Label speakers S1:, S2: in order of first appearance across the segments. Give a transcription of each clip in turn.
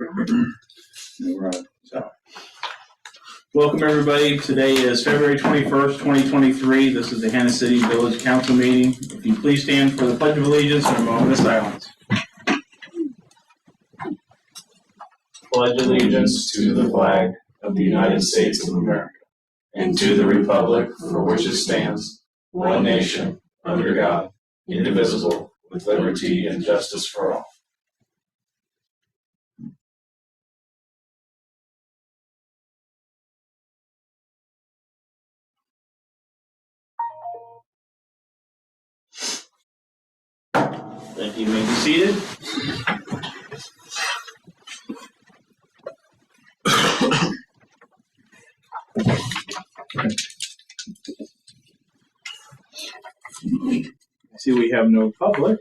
S1: All right. So, welcome everybody. Today is February 21st, 2023. This is the Hannah City Village Council meeting. If you please stand for the Pledge of Allegiance and a moment of silence.
S2: Pledge allegiance to the flag of the United States of America and to the republic for which it stands, one nation, under God, indivisible, with liberty and justice for all.
S1: Thank you. You may be seated. I see we have no public.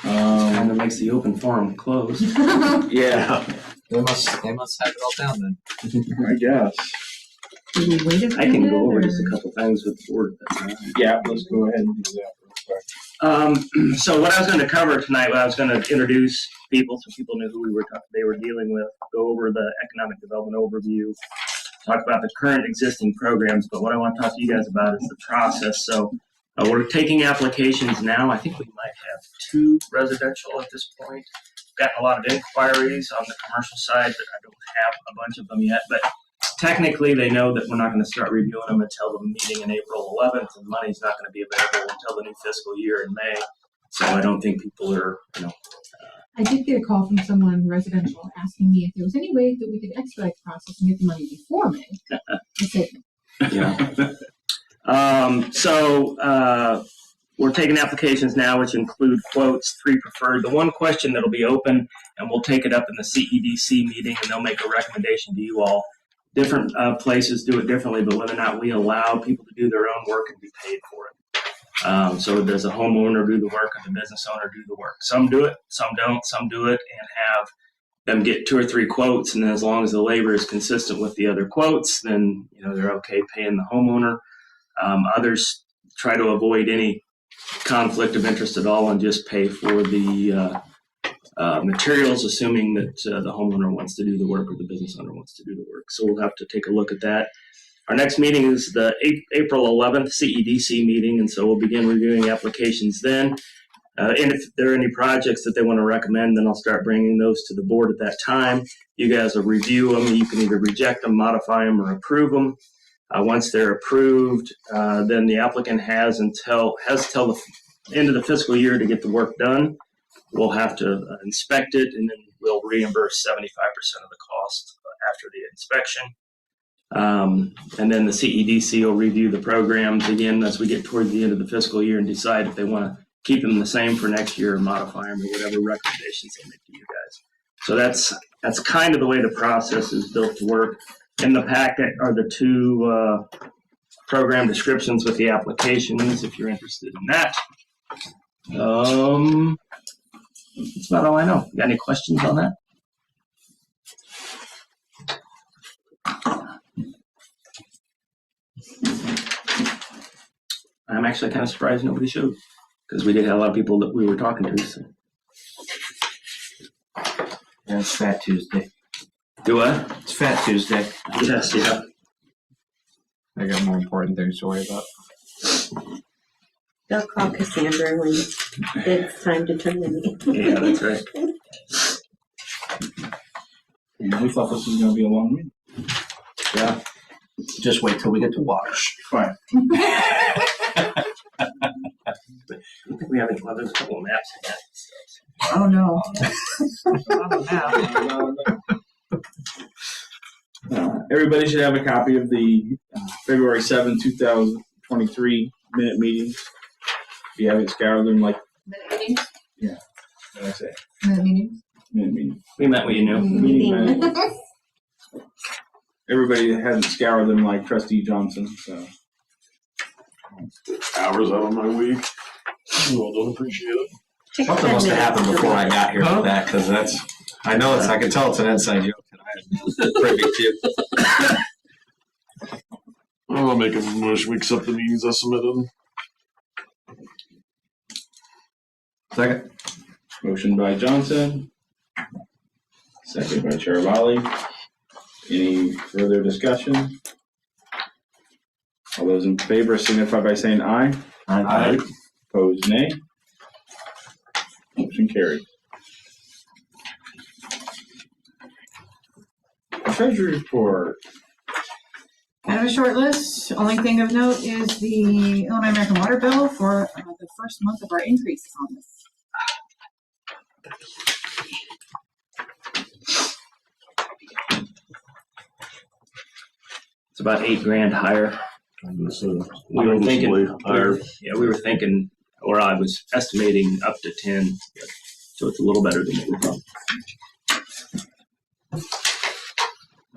S3: Kind of makes the open forum close.
S1: Yeah,
S4: They must have it all down then.
S1: I guess.
S3: I can go over just a couple things with the board.
S1: Yeah, let's go ahead and do that real quick.
S3: So what I was going to cover tonight, I was going to introduce people so people knew who they were dealing with, go over the economic development overview, talk about the current existing programs, but what I want to talk to you guys about is the process. So we're taking applications now. I think we might have 2 residential at this point. We've gotten a lot of inquiries on the commercial side, but I don't have a bunch of them yet. But technically, they know that we're not going to start reviewing them until the meeting in April 11th, and money's not going to be available until the new fiscal year in May. So I don't think people are,
S5: I did get a call from someone residential asking me if there was any way that we could expedite the process and get the money before May. I said,
S3: yeah. We're taking applications now, which include quotes, 3 preferred. The one question that'll be open, and we'll take it up in the CEDC meeting, and they'll make a recommendation to you all. Different places do it differently, but whether or not we allow people to do their own work and be paid for it. So does a homeowner do the work or the business owner do the work? Some do it, some don't. Some do it and have them get 2 or 3 quotes, and then as long as the labor is consistent with the other quotes, then they're okay paying the homeowner. Others try to avoid any conflict of interest at all and just pay for the materials, assuming that the homeowner wants to do the work or the business owner wants to do the work. So we'll have to take a look at that. Our next meeting is the April 11th CEDC meeting, and so we'll begin reviewing applications then. And if there are any projects that they want to recommend, then I'll start bringing those to the board at that time. You guys will review them. You can either reject them, modify them, or approve them. Once they're approved, then the applicant has till the end of the fiscal year to get the work done. We'll have to inspect it, and then we'll reimburse 75% of the cost after the inspection. And then the CEDC will review the programs again as we get toward the end of the fiscal year and decide if they want to keep them the same for next year or modify them or whatever recommendations they make to you guys. So that's kind of the way the process is built to work. In the packet are the 2 program descriptions with the applications if you're interested in that. That's about all I know. You got any questions on that? I'm actually kind of surprised nobody showed because we did have a lot of people that we were talking to. So.
S4: Yeah, it's Fat Tuesday.
S3: Do what?
S4: It's Fat Tuesday.
S3: Yes, yeah.
S4: I got more important things to worry about.
S6: They'll call Cassandra when it's time to turn them in.
S3: Yeah, that's right.
S1: And we thought this was going to be a long meeting.
S4: Yeah. Just wait till we get to wash.
S1: Fine.
S3: I don't think we have any. Well, there's a couple of maps in that.
S4: Oh no.
S1: Everybody should have a copy of the February 7, 2023 minute meetings. If you haven't scoured them, like,
S5: minute meetings?
S1: yeah, what did I say?
S5: Minute meetings?
S1: Minute meeting.
S3: We met what you knew.
S1: Meeting minutes. Everybody hasn't scoured them like Trustee Johnson, so.
S2: Hours out of my week. You all don't appreciate it.
S4: Something must have happened before I got here with that, because I know I can tell it's an inside joke, and I have no privy to.
S7: I'll make a motion, we accept the meetings as submitted.
S4: Second.
S1: Motion by Johnson. Second by Charavali. Any further discussion? All those in favor signify by saying aye.
S7: Aye.
S1: Opposed, nay. Motion carried. Treasury report.
S5: Kind of a short list. Only thing of note is the Illinois American Water bill for the first month of our increases on this.
S3: It's about $8,000 higher. We were thinking, we were thinking, or I was estimating up to 10, so it's a little better than what we thought.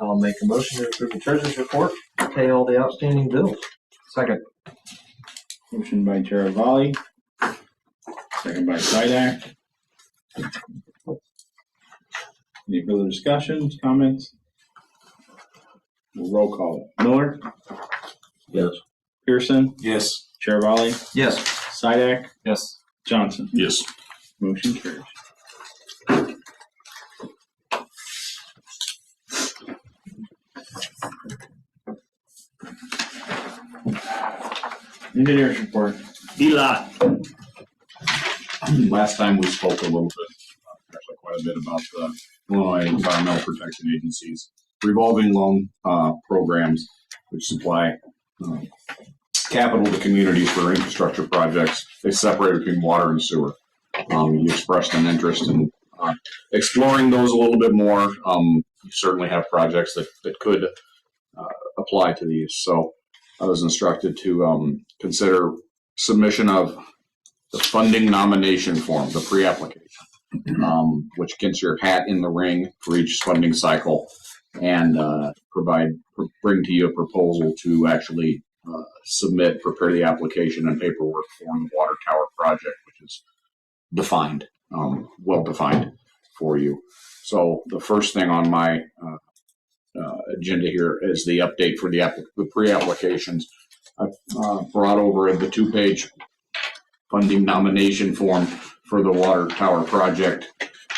S4: I'll make a motion to approve the treasurer's report, pay all the outstanding bills. Second.
S1: Motion by Charavali. Second by Sidak. Any further discussions, comments? Roll call. Miller?
S4: Yes.
S1: Pearson?
S2: Yes.
S1: Charavali?
S4: Yes.
S1: Sidak?
S2: Yes.
S1: Johnson?
S7: Yes.
S1: Motion carries. Engineer's report.
S3: D-Lot.
S8: Last time we spoke a little bit, actually quite a bit about the Illinois Environmental Protection Agency's revolving loan programs, which supply capital to communities for infrastructure projects. They separate between water and sewer. You expressed an interest in exploring those a little bit more. You certainly have projects that could apply to these. So I was instructed to consider submission of the funding nomination form, the pre-application, which gets your hat in the ring for each funding cycle and bring to you a proposal to actually prepare the application and paperwork for the water tower project, which is defined, well defined for you. So the first thing on my agenda here is the update for the pre-applications. I've brought over the 2-page funding nomination form for the water tower project.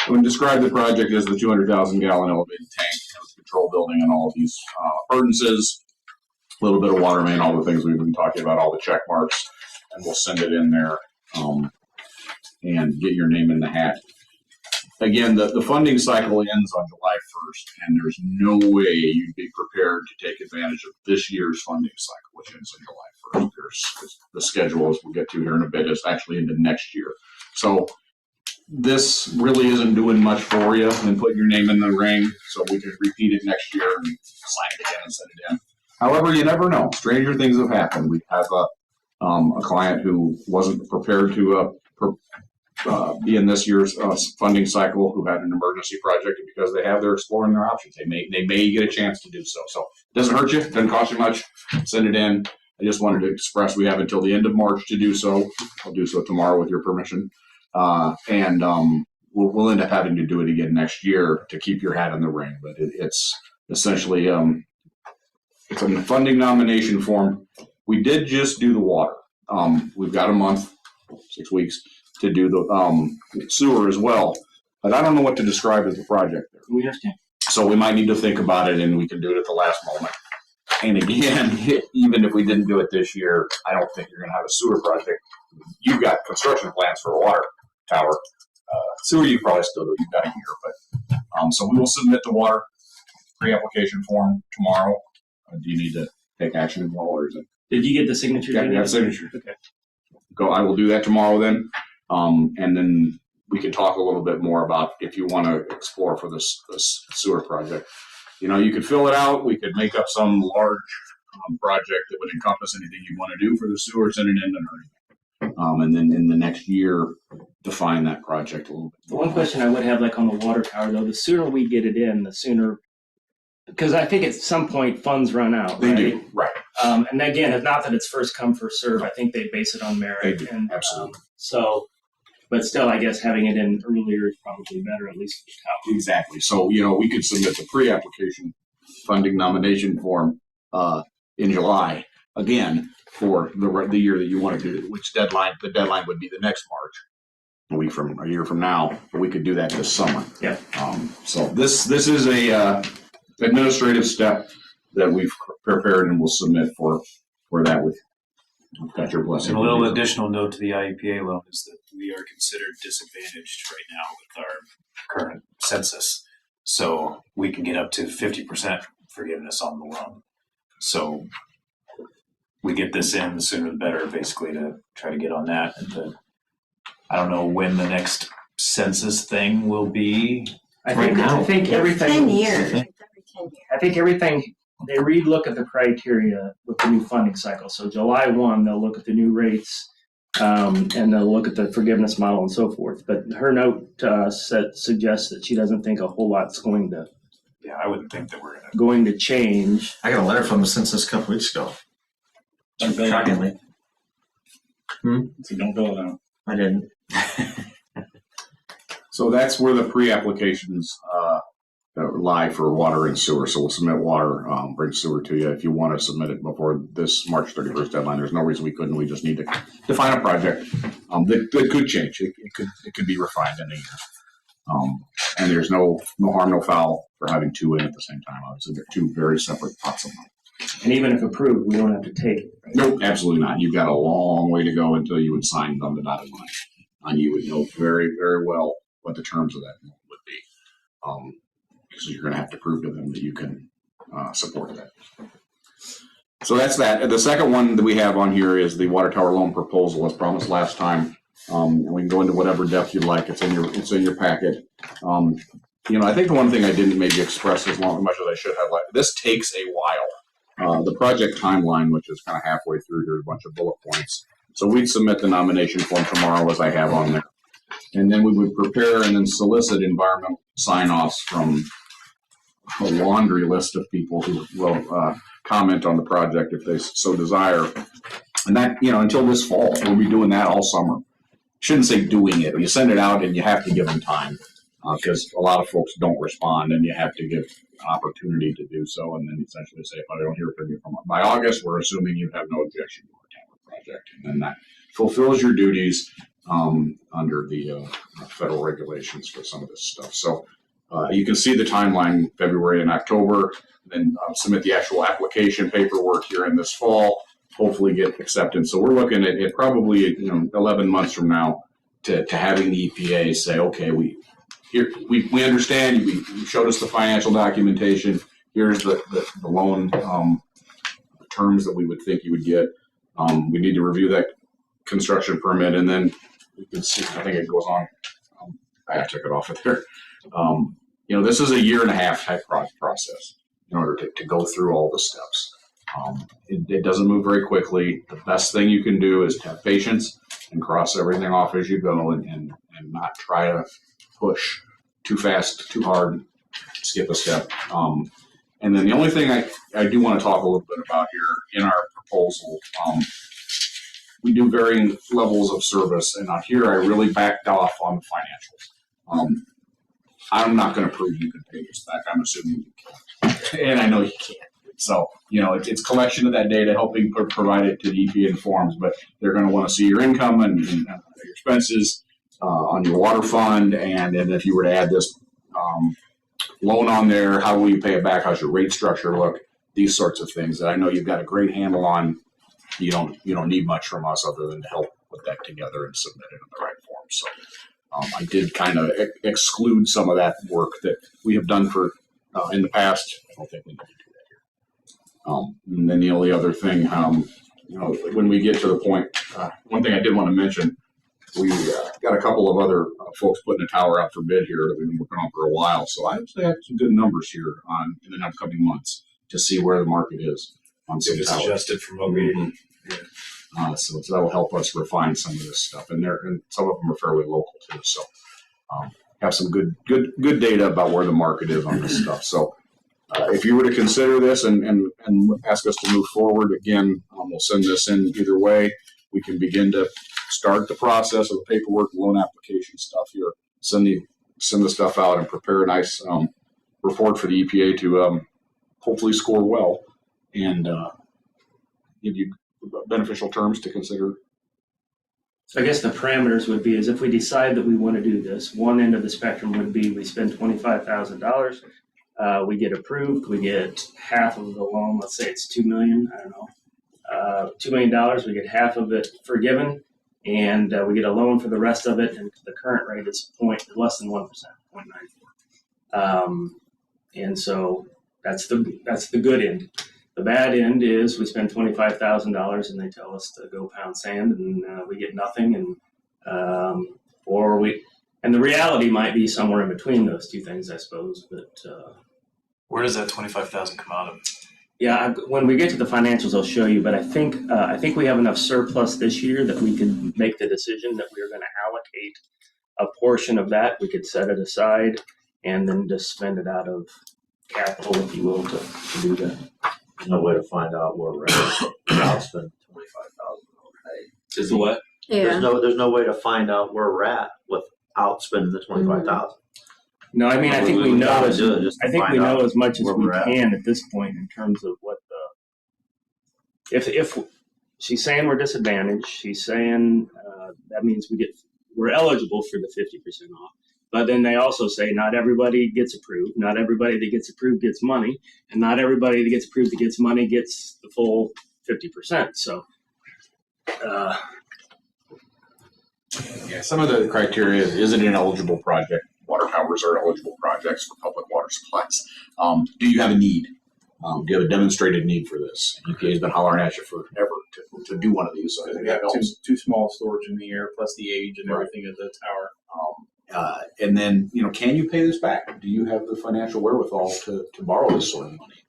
S8: I would describe the project as the 200,000-gallon elevated tank, control building, and all of these appurtenances, a little bit of water main, all the things we've been talking about, all the check marks, and we'll send it in there and get your name in the hat. Again, the funding cycle ends on July 1st, and there's no way you'd be prepared to take advantage of this year's funding cycle, which ends on July 1st. The schedule, as we'll get to here in a bit, is actually into next year. So this really isn't doing much for you and putting your name in the ring, so we can repeat it next year and sign it again and send it in. However, you never know. Stranger things have happened. We have a client who wasn't prepared to be in this year's funding cycle, who had an emergency project, and because they're exploring their options. They may get a chance to do so. So it doesn't hurt you, doesn't cost you much. Send it in. I just wanted to express we have until the end of March to do so. I'll do so tomorrow with your permission. And we'll end up having to do it again next year to keep your hat in the ring. But it's essentially it's a funding nomination form. We did just do the water. We've got a month, 6 weeks to do the sewer as well. But I don't know what to describe as a project there.
S3: We understand.
S8: So we might need to think about it, and we can do it at the last moment. And again, even if we didn't do it this year, I don't think you're going to have a sewer project. You've got construction plans for a water tower. Sewer, you probably still do. You've got a year. But so we will submit the water pre-application form tomorrow. Do you need to take action as well, or is it?
S3: Did you get the signature?
S8: Yeah, we have signature.
S3: Okay.
S8: I will do that tomorrow then. And then we can talk a little bit more about if you want to explore for this sewer project. You know, you could fill it out. We could make up some large project that would encompass anything you want to do for the sewer, send it in and everything. And then in the next year, define that project a little bit.
S3: The one question I would have, like on the water tower, though, the sooner we get it in, the sooner, because I think at some point funds run out.
S8: They
S3: right?
S8: do, right.
S3: And again, it's not that it's first come, first serve. I think they base it on merit.
S8: They do,
S3: and,
S8: absolutely.
S3: But still, I guess having it in earlier is probably better, at least for the town.
S8: Exactly. So, you know, we could submit the pre-application funding nomination form in July, again for the year that you want to do it, which the deadline would be the next March, a year from now, but we could do that this summer.
S3: Yeah.
S8: So this is a administrative step that we've prepared and will submit for that with got your blessing.
S2: And a little additional note to the IEPA loan is that we are considered disadvantaged right now with our current census. So we can get up to 50% forgiveness on the loan. So we get this in, the sooner the better, basically, to try to get on that. And I don't know when the next census thing will be.
S3: I think
S6: It's
S3: everything.
S6: 10 years. It's every 10 years.
S3: I think everything, they relook at the criteria with the new funding cycle. So July 1, they'll look at the new rates, and they'll look at the forgiveness model and so forth. But her note to us suggests that she doesn't think a whole lot's going
S2: I wouldn't think that we're going to.
S3: to change.
S4: I got a letter from the census a couple weeks ago. Shockingly.
S1: So don't fill it out.
S4: I didn't.
S8: So that's where the pre-applications lie for water and sewer. So we'll submit water, bring sewer to you if you want to submit it before this March 31st deadline. There's no reason we couldn't. We just need to define a project that could change. It could be refined in a year. And there's no harm, no foul for having two in at the same time. Obviously, they're two very separate pots of money.
S3: And even if approved, we don't have to take it. Right?
S8: Nope, absolutely not. You've got a long way to go until you would sign on the dotted line. And you would know very, very well what the terms of that would be. Because you're going to have to prove to them that you can support that. So that's that. The second one that we have on here is the water tower loan proposal, as promised last time. And we can go into whatever depth you'd like. It's in your packet. I think the one thing I didn't maybe express as much as I should have, this takes a while. The project timeline, which is kind of halfway through, there's a bunch of bullet points. So we'd submit the nomination form tomorrow, as I have on there. And then we would prepare and then solicit environmental sign-offs from a laundry list of people who will comment on the project if they so desire. And that, until this fall, we'll be doing that all summer. Shouldn't say doing it. You send it out and you have to give them time because a lot of folks don't respond, and you have to give an opportunity to do so. And then essentially say, if I don't hear from you by August, we're assuming you have no objection to our tower project. And then that fulfills your duties under the federal regulations for some of this stuff. So you can see the timeline, February and October, then submit the actual application paperwork here in this fall, hopefully get acceptance. So we're looking at probably 11 months from now to having the EPA say, okay, we understand, you showed us the financial documentation, here's the loan terms that we would think you would get. We need to review that construction permit, and then you can see, I think it goes on. I took it off of there. This is a 1.5 type process in order to go through all the steps. It doesn't move very quickly. The best thing you can do is have patience and cross everything off as you go, and not try to push too fast, too hard, skip a step. And then the only thing I do want to talk a little bit about here in our proposal, we do varying levels of service, and out here I really backed off on the financials. I'm not going to prove you can pay this back. I'm assuming you can, and I know you can't. So, it's collection of that data, helping provide it to the EPA forms, but they're going to want to see your income and your expenses on your water fund, and if you were to add this loan on there, how will you pay it back? How's your rate structure look? These sorts of things that I know you've got a great handle on. You don't need much from us other than to help put that together and submit it in the right form. So I did kind of exclude some of that work that we have done for in the past. I don't think we need to do that here. And then the only other thing, when we get to the point, one thing I did want to mention, we got a couple of other folks putting a tower out for bid here that we've been working on for a while. So I actually have some good numbers here in the upcoming months to see where the market is on some towers.
S2: Adjusted from what we
S8: So that will help us refine some of this stuff, and some of them are fairly local too. So have some good data about where the market is on this stuff. So if you were to consider this and ask us to move forward again, we'll send this in either way. We can begin to start the process of the paperwork, loan application stuff here. Send the stuff out and prepare a nice report for the EPA to hopefully score well, and give you beneficial terms to consider?
S3: So I guess the parameters would be is if we decide that we want to do this, one end of the spectrum would be we spend $25,000, we get approved, we get half of the loan, let's say it's $2 million, I don't know, $2 million, we get half of it forgiven, and we get a loan for the rest of it, and the current rate is less than 1%, 0.94. And so that's the good end. The bad end is we spend $25,000 and they tell us to go pound sand and we get nothing, and and the reality might be somewhere in between those two things, I suppose. But
S2: Where does that 25,000 come out of?
S3: yeah, when we get to the financials, I'll show you. But I think we have enough surplus this year that we can make the decision that we're going to allocate a portion of that. We could set it aside and then just spend it out of capital, if you will, to do that.
S4: There's no way to find out where we're at without spending $25,000.
S2: Is the what?
S6: Yeah.
S4: There's no way to find out where we're at without spending the $25,000.
S3: No, I mean, I think we know as much as
S4: where
S3: we
S4: we're at.
S3: can at this point in terms of what if she's saying we're disadvantaged, she's saying that means we're eligible for the 50% off. But then they also say not everybody gets approved. Not everybody that gets approved gets money, and not everybody that gets approved that gets money gets the full 50%. So,
S8: Yeah, some of the criteria is it an eligible project? Water towers are eligible projects for public water supplies. Do you have a need? Do you have a demonstrated need for this? EPA has been hollering at you forever to do one of these. So I think that helps.
S1: Two small storage in the air, plus the age and everything of the tower.
S8: And then, can you pay this back? Do you have the financial wherewithal to borrow this sort of money?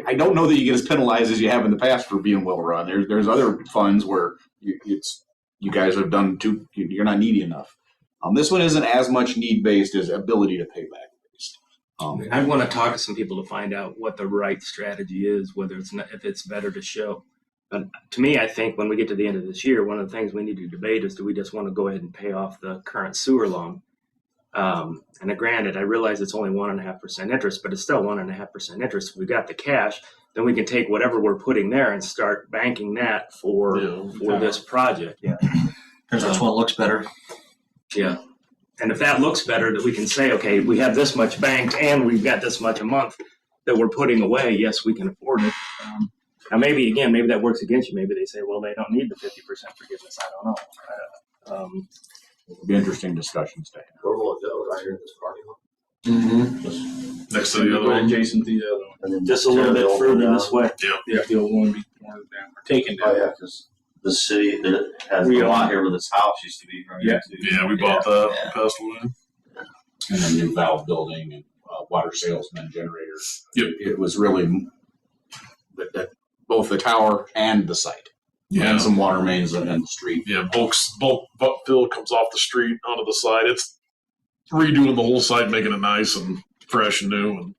S8: I don't know that you get as penalized as you have in the past for being well run. There's other funds where you guys have done you're not needy enough. This one isn't as much need based as ability to pay back based.
S3: I want to talk to some people to find out what the right strategy is, if it's better to show. But to me, I think when we get to the end of this year, one of the things we need to debate is, do we just want to go ahead and pay off the current sewer loan? And granted, I realize it's only 1.5% interest, but it's still 1.5% interest. If we got the cash, then we can take whatever we're putting there and start banking that for this project. Yeah.
S4: Here's which one looks better.
S3: Yeah. And if that looks better, that we can say, okay, we have this much banked and we've got this much a month that we're putting away. Yes, we can afford it. Now, maybe that works against you. Maybe they say, well, they don't need the 50% forgiveness. I don't know.
S8: It'll be interesting discussions to have.
S4: Where will it go? Right here in this parking lot?
S7: Next to the other one.
S1: Adjacent to the other one.
S4: And then
S3: Just a little
S4: tear the
S3: bit
S4: old one
S3: further
S4: down.
S3: this way.
S1: Yeah, the old one would be torn down or taken down.
S9: Oh, yeah, because the city that has
S3: We
S9: the
S3: own-
S9: lot here where this house used to be. Right
S1: Yeah.
S9: too.
S7: Yeah, we bought that past away.
S8: And a new valve building and water salesman generators.
S7: Yep.
S8: It was really that both the tower and the site.
S7: Yeah.
S8: And some water mains and the street.
S7: Yeah, bulk fill comes off the street onto the side. It's redoing the whole site, making it nice and fresh and new, and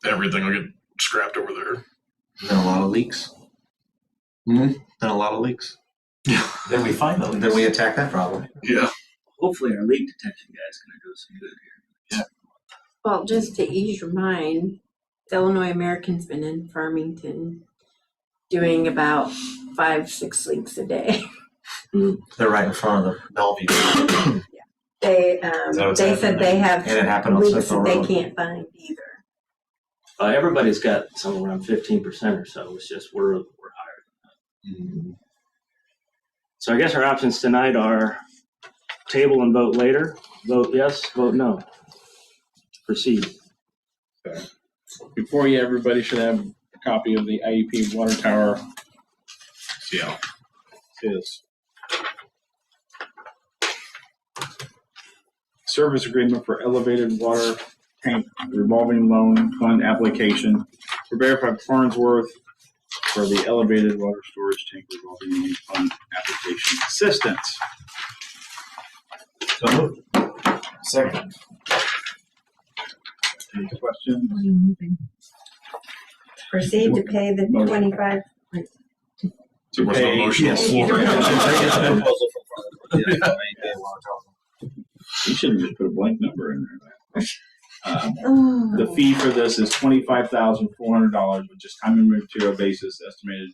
S7: everything will get scrapped over there.
S4: Been a lot of leaks. Been a lot of leaks.
S2: Then we find those.
S4: Then we attack that problem.
S7: Yeah.
S3: Hopefully our leak detection guy's going to do some good here.
S6: Well, just to ease your mind, the Illinois American's been in Farmington doing about 5-6 leaks a day.
S4: They're right in front of the Bellevue.
S6: They
S2: what's
S6: they
S2: happening
S6: said they have
S4: And it happened on
S6: leaks
S4: Central
S6: that they
S4: Road.
S6: can't find either.
S3: Everybody's got somewhere around 15% or so. It's just we're higher. So I guess our options tonight are table and vote later, vote yes, vote no. Proceed.
S1: Before you, everybody should have a copy of the IEP water tower.
S7: Yeah.
S1: Is service agreement for elevated water tank revolving loan fund application for Bear Park Farnsworth for the elevated water storage tank revolving loan fund application assistance.
S2: So moved. Second.
S1: Any questions?
S5: What are you moving?
S6: Proceed to pay the 25.
S7: So there's no motion on the floor.
S1: You should have just put a blank number in there. The fee for this is $25,400, which is time and material basis estimated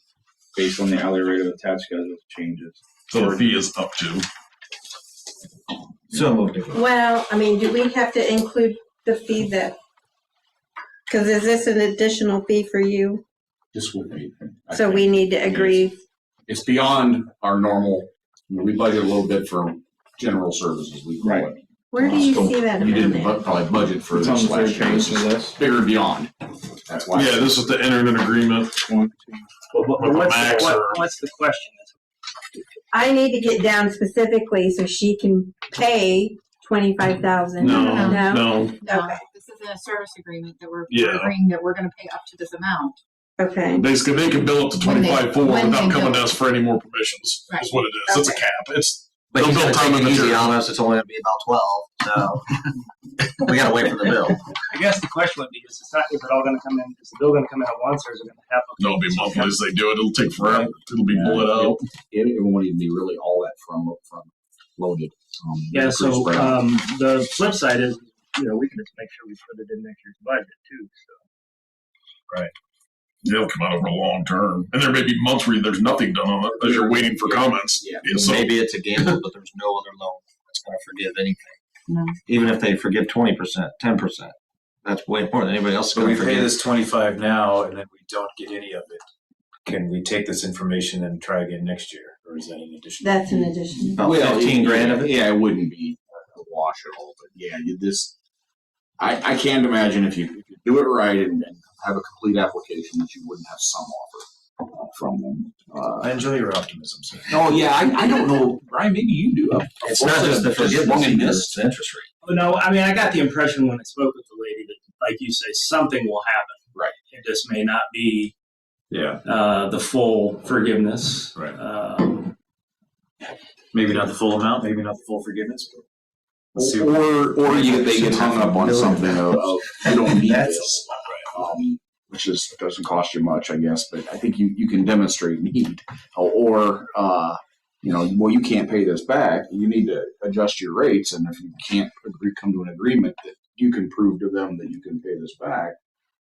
S1: based on the hourly rate of the tab schedule changes.
S7: So the fee is up to.
S4: So moved.
S6: Well, I mean, do we have to include the fee that, because is this an additional fee for you?
S8: This would be. I
S6: So
S8: think.
S6: we need to agree.
S8: It's beyond our normal, we budget a little bit for general services, we call
S1: Right.
S8: it.
S6: Where do you
S8: So
S6: see that
S8: You didn't
S6: amount at?
S8: probably budget for
S1: It's on
S8: this
S1: the third
S8: last year.
S1: page
S8: This
S1: of
S8: is
S1: this.
S8: bigger beyond. That's why.
S7: Yeah, this is to enter an agreement.
S1: One, two.
S3: But
S7: With the
S3: what's,
S7: max
S3: what,
S7: or-
S3: what's the question?
S6: I need to get down specifically so she can pay 25,000.
S7: No,
S6: No?
S7: no.
S5: No,
S6: Okay.
S5: this is a service agreement that we're
S7: Yeah.
S5: agreeing that we're gonna pay up to this amount.
S6: Okay.
S7: Basically, they can bill up to
S5: When they-
S7: 25.4
S5: when
S7: without
S5: they
S7: coming to
S5: bill.
S7: us for any more permissions.
S5: Right.
S7: Is what it is. It's a
S6: Okay.
S7: cap. It's
S4: But he's
S7: They'll
S4: gonna
S7: bill time
S4: take
S7: and
S4: it easy
S7: material.
S4: on us. It's only gonna be about 12, so we gotta wait for the bill.
S3: I guess the question would be, is it all gonna come in, is the bill gonna come in at once, or is it gonna happen?
S7: no, it'll be monthly as they do it. It'll take forever. It'll be bullet out.
S8: It won't even be really all that from loaded.
S3: Yeah,
S8: Pretty
S3: so,
S8: spread out.
S3: the flip side is, we can just make sure we put it in next year's budget too, so.
S7: They'll come out over a long term. And there may be months where there's nothing done on it as you're waiting for comments.
S8: Yeah.
S7: And so,
S4: Maybe it's a gamble, but there's no other loan that's gonna forgive anything.
S5: No.
S4: Even if they forgive 20%, 10%, that's way more than anybody else is
S10: So
S4: gonna
S10: we pay
S4: forgive.
S10: this 25 now and then we don't get any of it. Can we take this information and try again next year? Or is that an addition?
S6: That's an addition.
S4: About 15 grand of it.
S8: Yeah, it wouldn't be a wash at all, but yeah, I can't imagine if you do it right and have a complete application that you wouldn't have some offer from them.
S10: I enjoy your optimism, sir.
S8: Oh yeah, I don't know, Brian. Maybe you do.
S4: It's not just the forgiveness, either, it's the interest rate.
S3: Well, no, I mean, I got the impression when I spoke with the lady that, like you say, something will happen.
S8: Right.
S3: It just may not be,
S10: Yeah.
S3: the full forgiveness.
S10: Right.
S3: Um,
S10: Maybe not the full amount, maybe not the full forgiveness, but let's see.
S8: Or they get hung up on something of you don't need
S4: That's
S8: this, which doesn't cost you much, I guess. But I think you can demonstrate need, or well, you can't pay this back. You need to adjust your rates, and if you can't come to an agreement that you can prove to them that you can pay this back.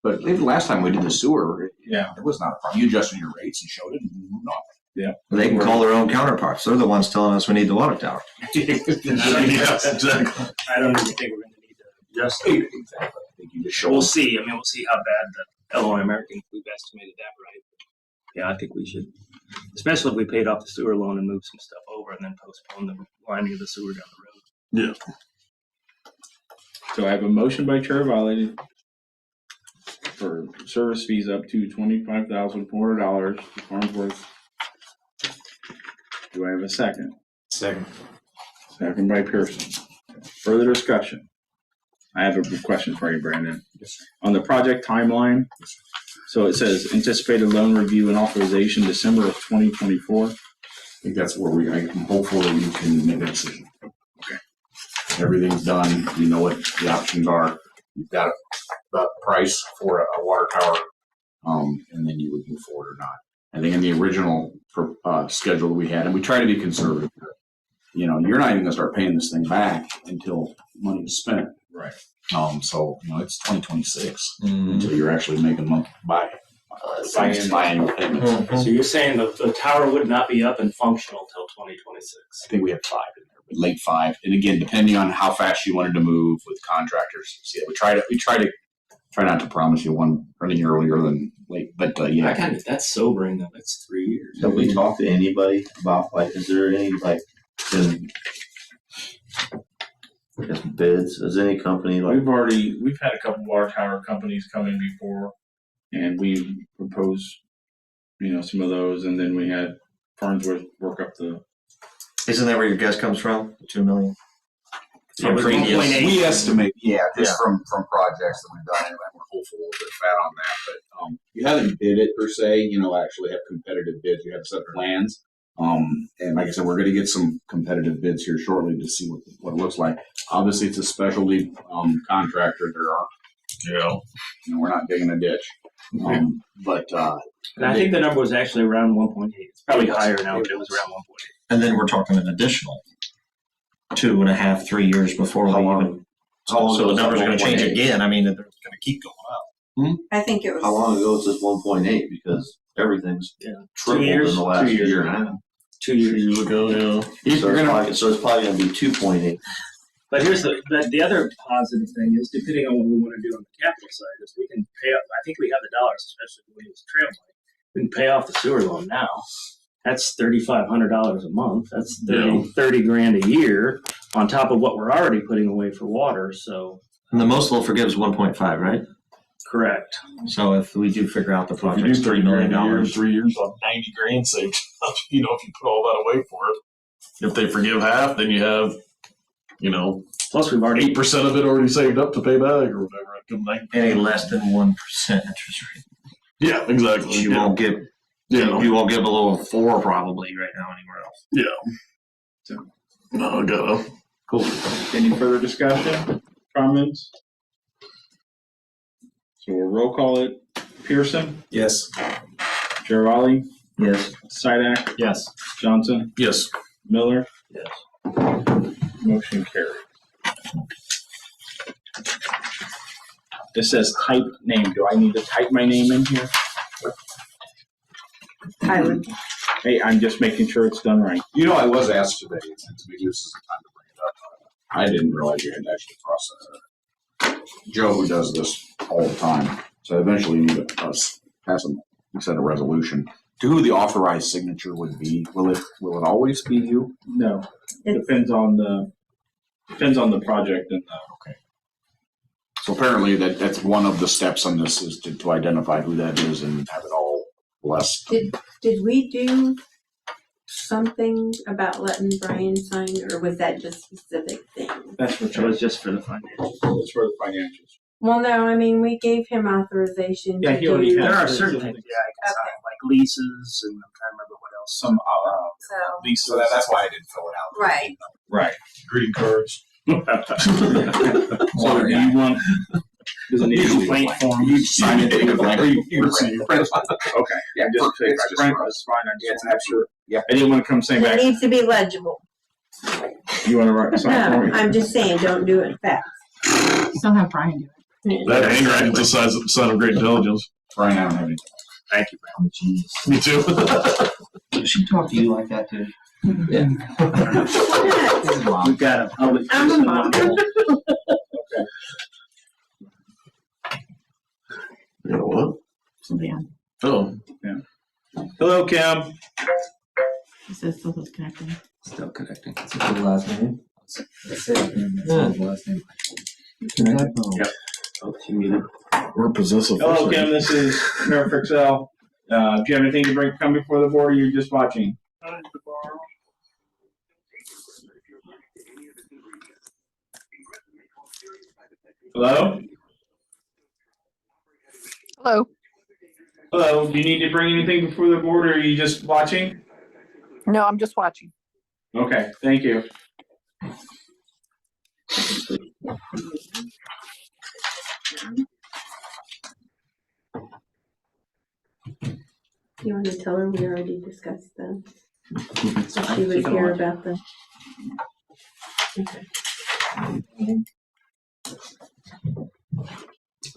S8: But maybe last time we did the sewer,
S1: Yeah.
S8: it was not a problem. You adjusted your rates and showed it, and moved on.
S4: They can call their own counterparts. They're the ones telling us we need the water tower.
S7: yes, exactly.
S3: I don't even think we're gonna need to adjust it.
S8: Exactly. I think you just show
S3: We'll
S8: them.
S3: see. I mean, we'll see how bad the Illinois American, we've estimated that, right? Yeah, I think we should, especially if we paid off the sewer loan and moved some stuff over and then postpone the lining of the sewer down the road.
S7: Yeah.
S1: So I have a motion by Chair Valley for service fees up to $25,400 to Farnsworth. Do I have a second?
S10: Second.
S1: Second by Pearson. Further discussion? I have a question for you, Brandon. On the project timeline, so it says anticipated loan review and authorization December of 2024.
S8: I think that's where I'm hopeful that you can make a decision. Okay. Everything's done. You know what the options are. You've got the price for a water tower, and then you would move forward or not. I think in the original schedule we had, and we try to be conservative here, you're not even gonna start paying this thing back until money is spent.
S1: Right.
S8: So it's 2026 until you're actually making monthly biannual payments.
S3: So you're saying the tower would not be up and functional till 2026?
S8: I think we have 5 in there, but late 5. And again, depending on how fast you wanted to move with contractors. So yeah, we try not to promise you one running earlier than late, but yeah.
S3: That's sobering though. That's 3 years.
S9: Have we talked to anybody about, is there any, bids? Is any company
S1: We've had a couple water tower companies come in before, and we proposed, some of those, and then we had Farnsworth work up the.
S4: Isn't that where your guess comes from? The 2 million?
S3: Yeah, it was 1.8.
S8: We estimate, just from projects that we've done, and we're hopeful a little bit fat on that. But you haven't bid it per se. Actually have competitive bids. You have set plans. And like I said, we're going to get some competitive bids here shortly to see what it looks like. Obviously, it's a specialty contractor. We're not digging a ditch. But
S3: And I think the number was actually around 1.8. It's probably higher now, but it was around 1.8.
S4: And then we're talking an additional 2.5, 3 years before we even So the numbers are gonna change again. I mean, they're gonna keep going up.
S6: I think it was.
S9: How long ago was this 1.8? Because everything's tripled
S3: years,
S9: in the last
S3: 2 years.
S9: year and a half.
S3: 2 years.
S7: Years ago, yeah.
S9: So it's probably going to be 2.8.
S3: But here's the other positive thing is, depending on what we want to do on the capital side, is we can pay off. I think we have the dollars, especially when it was trail money. We can pay off the sewer loan now. That's $3,500 a month. That's 30 grand a year on top of what we're already putting away for water. So
S4: And the most they'll forgive is 1.5, right?
S3: correct.
S4: So if we do figure out the
S7: If you
S4: project's
S7: do
S4: $3
S7: $30 million
S4: million.
S7: a year, 3 years on 90 grand saved, you know, if you put all that away for it, if they forgive half, then you have, you know,
S3: Plus, we've already
S7: 8% of it already saved up to pay back or whatever. It could make-
S4: Any less than 1% interest rate.
S7: Yeah, exactly.
S4: You won't get.
S7: Yeah.
S4: You won't get below 4 probably right now anywhere else.
S7: Yeah. No, gotta.
S1: Cool. Any further discussion, comments? So we'll roll call it. Pearson,
S10: Yes.
S1: Giravali,
S4: Yes.
S1: Sidak,
S10: Yes.
S1: Johnson,
S7: Yes.
S1: Miller.
S4: Yes.
S1: Motion carried. It says type name. Do I need to type my name in here?
S6: I would.
S1: Hey, I'm just making sure it's done right.
S8: You know, I was asked today, and to me, this is the time to bring it up. I didn't realize you had to actually process it. Joe, who does this all the time, so I eventually need to pass a resolution. To who the authorized signature would be? Will it always be you?
S1: No, it depends on the project and
S8: Okay. So apparently that's one of the steps on this is to identify who that is and have it all blessed.
S6: Did we do something about letting Brian sign, or was that just specific things?
S1: that's what
S3: It was just for the financials.
S1: it's for the financials.
S6: Well, no, I mean, we gave him authorization
S1: Yeah,
S6: to
S1: he already
S6: do.
S1: has.
S3: There are certain things, yeah, I can sign, like leases, and I'm trying to remember what else.
S1: Some
S6: So,
S1: leases.
S10: that's why I didn't fill it out.
S6: right.
S1: Right.
S7: Greeting cards.
S1: So do you want? Does it need a complaint form?
S8: You sign it, take a blank.
S1: Okay. Yeah, just take print. That's fine. I just have sure.
S8: Yeah.
S1: I didn't want to come saying
S6: It
S1: back.
S6: needs to be legible.
S1: You want to write sign for
S6: No,
S1: me?
S6: I'm just saying, don't do it fast.
S5: Still have Brian do it.
S7: That handwriting's the sign of great intelligence.
S8: Right now, I don't have any.
S3: Thank you, man.
S7: Me too.
S4: She talked to you like that too.
S3: We've got a public.
S6: I'm a mom.
S7: You know what?
S5: Yeah.
S7: Oh.
S1: Hello, Kim.
S5: It says still connecting.
S3: Still connecting.
S4: What's the last name?
S10: Last name.
S3: Yep. Oh, she muted.
S7: We're possessive.
S1: Hello, Kim. This is Mayor Frixell. Do you have anything to come before the board, or you're just watching? Hello?
S11: Hello.
S1: Hello. Do you need to bring anything before the board, or are you just watching?
S11: No, I'm just watching.
S1: Okay. Thank you.
S6: You want to tell her we already discussed them? So she would hear about the. Okay.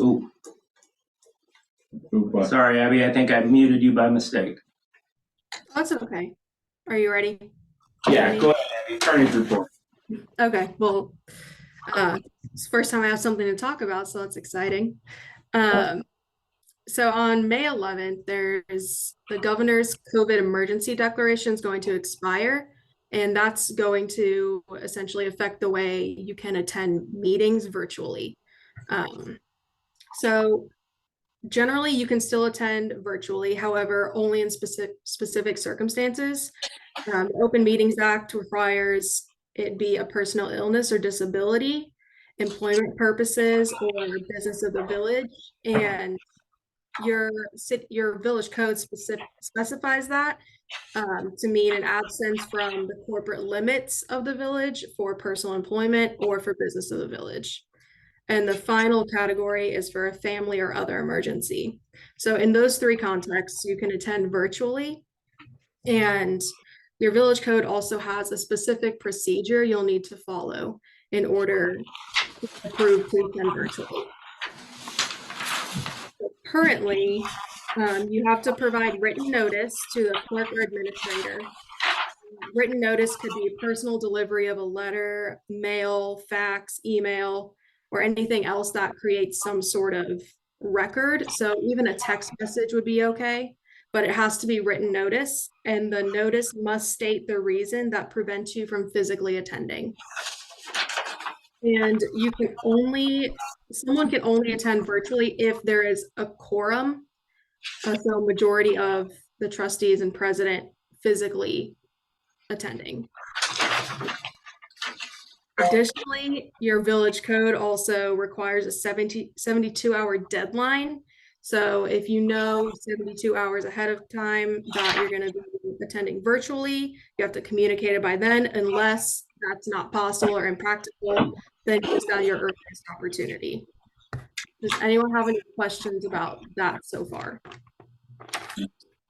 S3: Ooh,
S1: Ooh, what?
S3: sorry, Abby. I think I muted you by mistake.
S11: That's okay. Are you ready?
S1: Yeah, go ahead, Abby. Attorney's report.
S11: Okay. Well, it's the first time I have something to talk about, so that's exciting. So on May 11th, there's the governor's COVID emergency declaration is going to expire, and that's going to essentially affect the way you can attend meetings virtually. So generally, you can still attend virtually, however, only in specific circumstances. The Open Meetings Act requires it be a personal illness or disability, employment purposes, or business of the village, and your village code specifies that to mean an absence from the corporate limits of the village for personal employment or for business of the village. And the final category is for a family or other emergency. So in those three contexts, you can attend virtually, and your village code also has a specific procedure you'll need to follow in order approved to attend virtually. Currently, you have to provide written notice to the clerk or administrator. Written notice could be personal delivery of a letter, mail, fax, email, or anything else that creates some sort of record. So even a text message would be okay, but it has to be written notice, and the notice must state the reason that prevents you from physically attending. And someone can only attend virtually if there is a quorum, so majority of the trustees and president physically attending. Additionally, your village code also requires a 72-hour deadline. So if you know 72 hours ahead of time that you're going to be attending virtually, you have to communicate it by then. Unless that's not possible or impractical, then use that your earliest opportunity. Does anyone have any questions about that so far?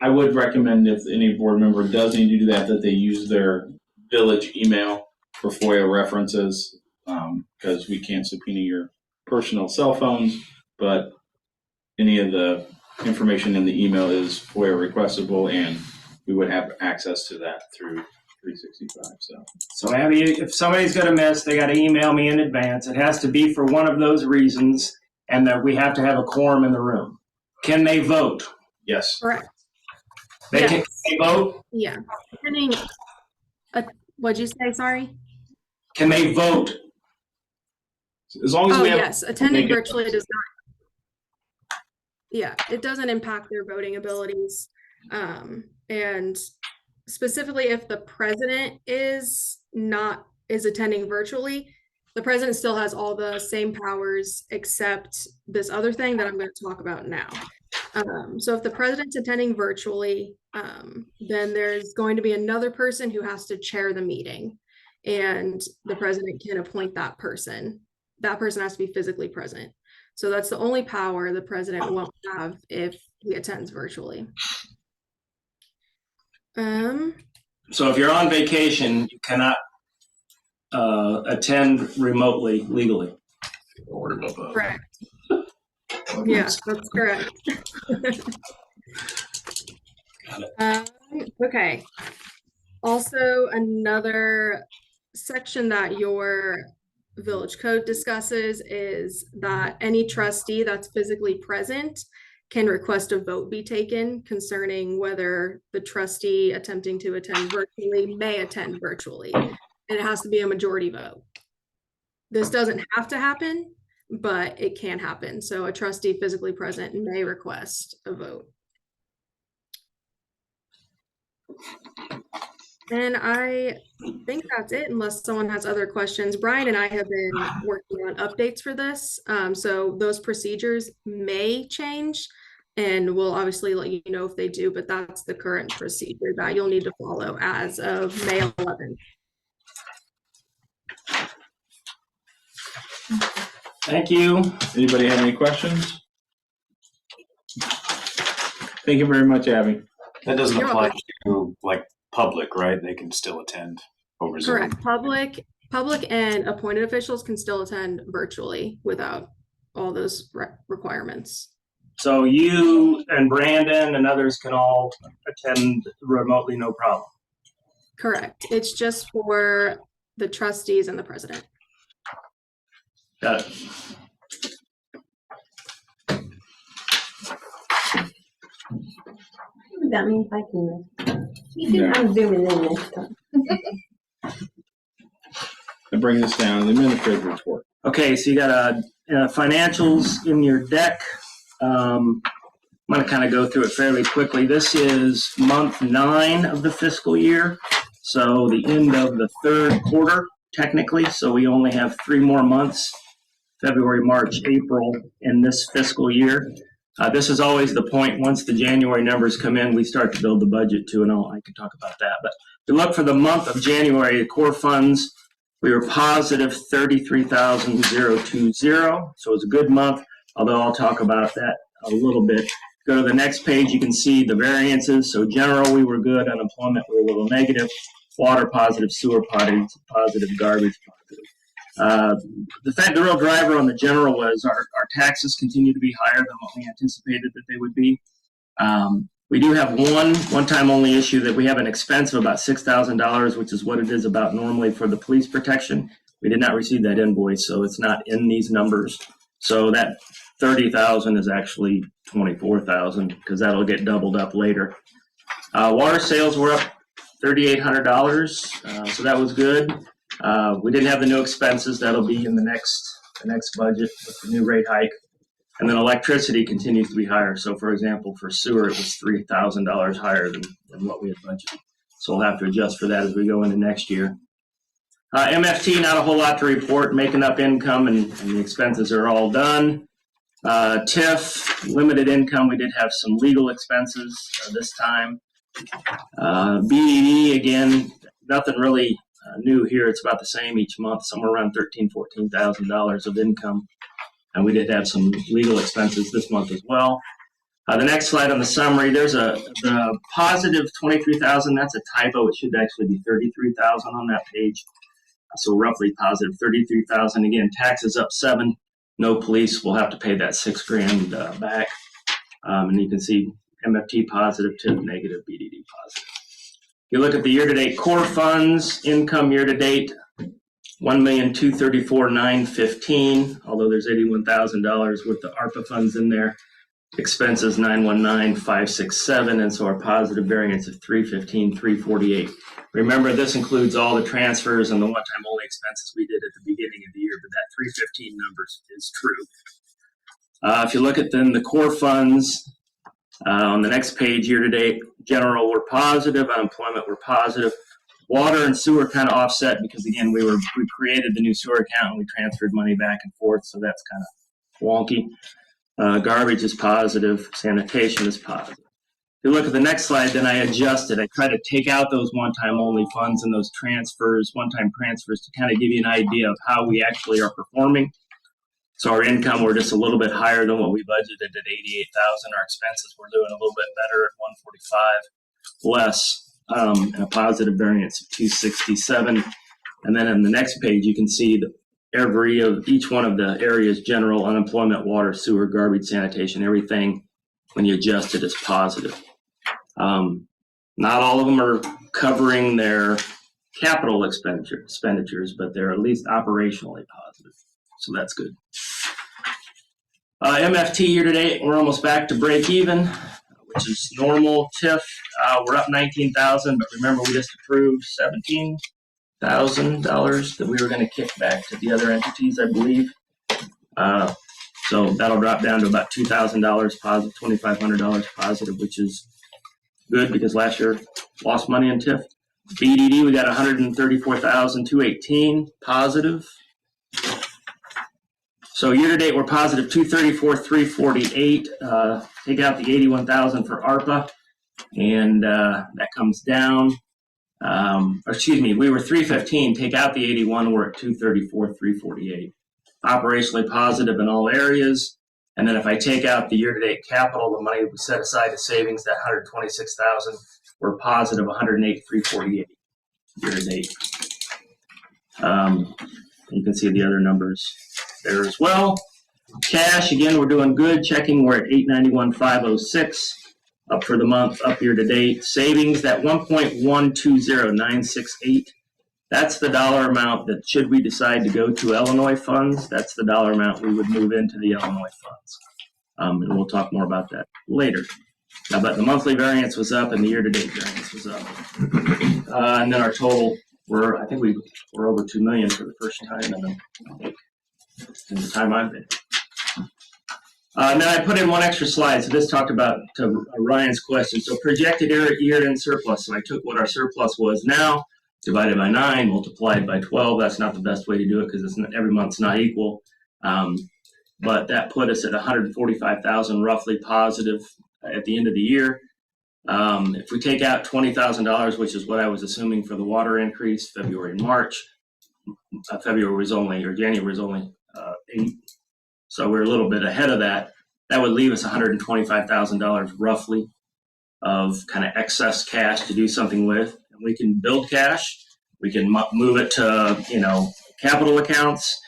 S1: I would recommend if any board member does need to do that, that they use their village email for FOIA references, because we can't subpoena your personal cell phones, but any of the information in the email is FOIA requestable, and we would have access to that through 365.
S3: So Abby, if somebody's gonna miss, they gotta email me in advance. It has to be for one of those reasons, and that we have to have a quorum in the room. Can they vote?
S1: Yes.
S11: Correct.
S3: They can vote?
S11: Yeah. What'd you say? Sorry.
S3: Can they vote?
S1: As long as we have.
S11: Yes, attending virtually does not. Yeah, it doesn't impact their voting abilities. And specifically, if the president is attending virtually, the president still has all the same powers except this other thing that I'm going to talk about now. So if the president's attending virtually, then there's going to be another person who has to chair the meeting, and the president can appoint that person. That person has to be physically present. So that's the only power the president won't have if he attends virtually.
S3: So if you're on vacation, you cannot attend remotely legally.
S7: Don't worry about that.
S11: Correct. Yes, that's correct. Okay. Also, another section that your village code discusses is that any trustee that's physically present can request a vote be taken concerning whether the trustee attempting to attend virtually may attend virtually. And it has to be a majority vote. This doesn't have to happen, but it can happen. So a trustee physically present may request a vote. And I think that's it, unless someone has other questions. Brian and I have been working on updates for this. So those procedures may change, and we'll obviously let you know if they do, but that's the current procedure that you'll need to follow as of May 11th.
S3: Thank you.
S1: Anybody have any questions? Thank you very much, Abby.
S10: That doesn't
S11: You're
S10: apply
S11: welcome.
S10: to like public, right? They can still attend over Zoom.
S11: Correct. Public and appointed officials can still attend virtually without all those requirements.
S3: So you and Brandon and others can all attend remotely, no problem.
S11: Correct. It's just for the trustees and the president.
S3: Got it.
S6: That means I can.
S1: Yeah.
S6: I'm zooming in next time.
S1: That brings us down to the administrative report.
S3: Okay, so you got financials in your deck. I'm going to kind of go through it fairly quickly. This is month 9 of the fiscal year, so the end of the third quarter, technically. So we only have 3 more months, February, March, April, in this fiscal year. This is always the point. Once the January numbers come in, we start to build the budget too, and I can talk about that. But if you look for the month of January, the core funds, we were positive 33,020. So it was a good month, although I'll talk about that a little bit. Go to the next page, you can see the variances. So general, we were good. Unemployment, we were a little negative. Water, positive. Sewer, positive. Garbage, positive. The real driver on the general was our taxes continue to be higher than what we anticipated that they would be. We do have one time only issue that we have an expense of about $6,000, which is what it is about normally for the police protection. We did not receive that invoice, so it's not in these numbers. So that 30,000 is actually 24,000 because that'll get doubled up later. Water sales were up $3,800, so that was good. We didn't have the new expenses. That'll be in the next budget with the new rate hike. And then electricity continues to be higher. So, for example, for sewer, it was $3,000 higher than what we had budgeted. So we'll have to adjust for that as we go into next year. MFT, not a whole lot to report. Making up income and the expenses are all done. TIF, limited income. We did have some legal expenses this time. BDD, again, nothing really new here. It's about the same each month, somewhere around $13,000, $14,000 of income. And we did have some legal expenses this month as well. The next slide on the summary, there's the positive 23,000. That's a typo. It should actually be 33,000 on that page. So roughly positive 33,000. Again, taxes up 7. No police. We'll have to pay that $6,000 back. And you can see MFT positive, TIF negative, BDD positive. If you look at the year-to-date core funds, income year-to-date, $1,234,915, although there's $81,000 worth of ARPA funds in there. Expenses $919,567, and so our positive variance of $315,348. Remember, this includes all the transfers and the one-time only expenses we did at the beginning of the year, but that $315 number is true. If you look at then the core funds on the next page, year-to-date, general were positive, unemployment were positive. Water and sewer kind of offset because, again, we created the new sewer account and we transferred money back and forth, so that's kind of wonky. Garbage is positive. Sanitation is positive. If you look at the next slide, then I adjusted. I tried to take out those one-time only funds and those transfers, one-time transfers, to kind of give you an idea of how we actually are performing. So our income, we're just a little bit higher than what we budgeted at $88,000. Our expenses, we're doing a little bit better at $145 less. And a positive variance of 267. And then on the next page, you can see that each one of the areas, general, unemployment, water, sewer, garbage, sanitation, everything, when you adjust it, is positive. Not all of them are covering their capital expenditures, but they're at least operationally positive. So that's good. MFT year-to-date, we're almost back to break even, which is normal. TIF, we're up $19,000, but remember we just approved $17,000 that we were going to kick back to the other entities, I believe. So that'll drop down to about $2,000 positive, $2,500 positive, which is good because last year lost money in TIF. BDD, we got $134,218 positive. So year-to-date, we're positive $234,348. Take out the $81,000 for ARPA, and that comes down. We were $315. Take out the $81, we're at $234,348. Operationally positive in all areas. And then if I take out the year-to-date capital, the money we set aside to savings, that $126,000, we're positive $108,348 year-to-date. You can see the other numbers there as well. Cash, again, we're doing good. Checking, we're at $891,506, up for the month, up year to date. Savings, that $1.120968, that's the dollar amount that, should we decide to go to Illinois funds, that's the dollar amount we would move into the Illinois funds. And we'll talk more about that later. But the monthly variance was up and the year-to-date variance was up. And then our total, I think we're over $2 million for the first time in the time I've been. And then I put in one extra slide. So this talked about to Ryan's question. So projected year-end surplus. So I took what our surplus was now, divided by 9, multiplied by 12. That's not the best way to do it because every month's not equal. But that put us at $145,000 roughly positive at the end of the year. If we take out $20,000, which is what I was assuming for the water increase, February and March, January was only 8. So we're a little bit ahead of that. That would leave us $125,000 roughly of kind of excess cash to do something with. And we can build cash. We can move it to, capital accounts.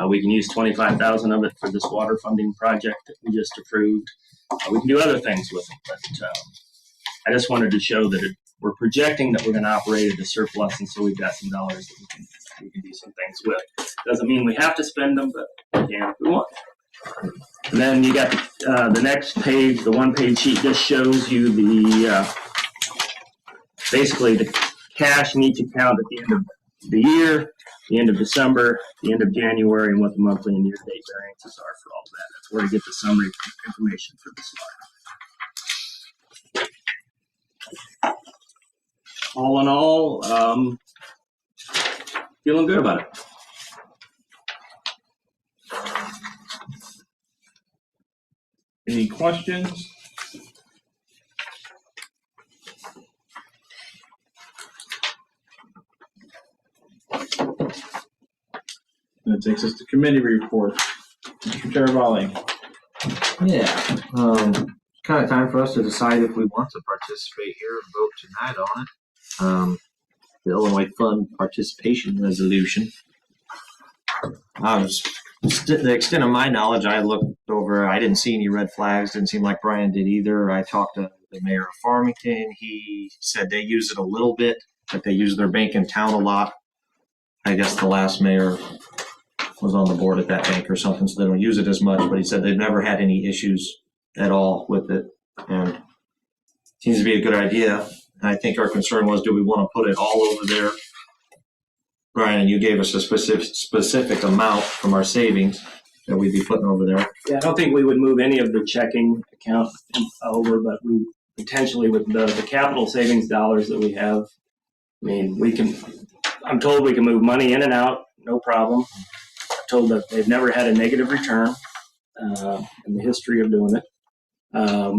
S3: We can use 25,000 of it for this water funding project that we just approved. We can do other things with it, but I just wanted to show that we're projecting that we're going to operate at a surplus, and so we've got some dollars that we can do some things with. Doesn't mean we have to spend them, but we can if we want. And then you got the next page, the one-page sheet just shows you the basically the cash in each account at the end of the year, the end of December, the end of January, and what the monthly and year-to-date variances are for all of that. That's where you get the summary information for this slide. All in all, feeling good about it.
S1: Any questions? That takes us to committee report. Mr. Terravali.
S4: Yeah, kind of time for us to decide if we want to participate here and vote tonight on it. The Illinois Fund Participation Resolution. The extent of my knowledge, I looked over, I didn't see any red flags, didn't seem like Brian did either. I talked to the mayor of Farmington. He said they use it a little bit, but they use their bank in town a lot. I guess the last mayor was on the board at that bank or something, so they don't use it as much, but he said they've never had any issues at all with it, and it seems to be a good idea. And I think our concern was, do we want to put it all over there? Brian, you gave us a specific amount from our savings that we'd be putting over there.
S3: Yeah, I don't think we would move any of the checking account over, but we potentially with the capital savings dollars that we have, I mean, I'm told we can move money in and out, no problem. I'm told that they've never had a negative return in the history of doing it.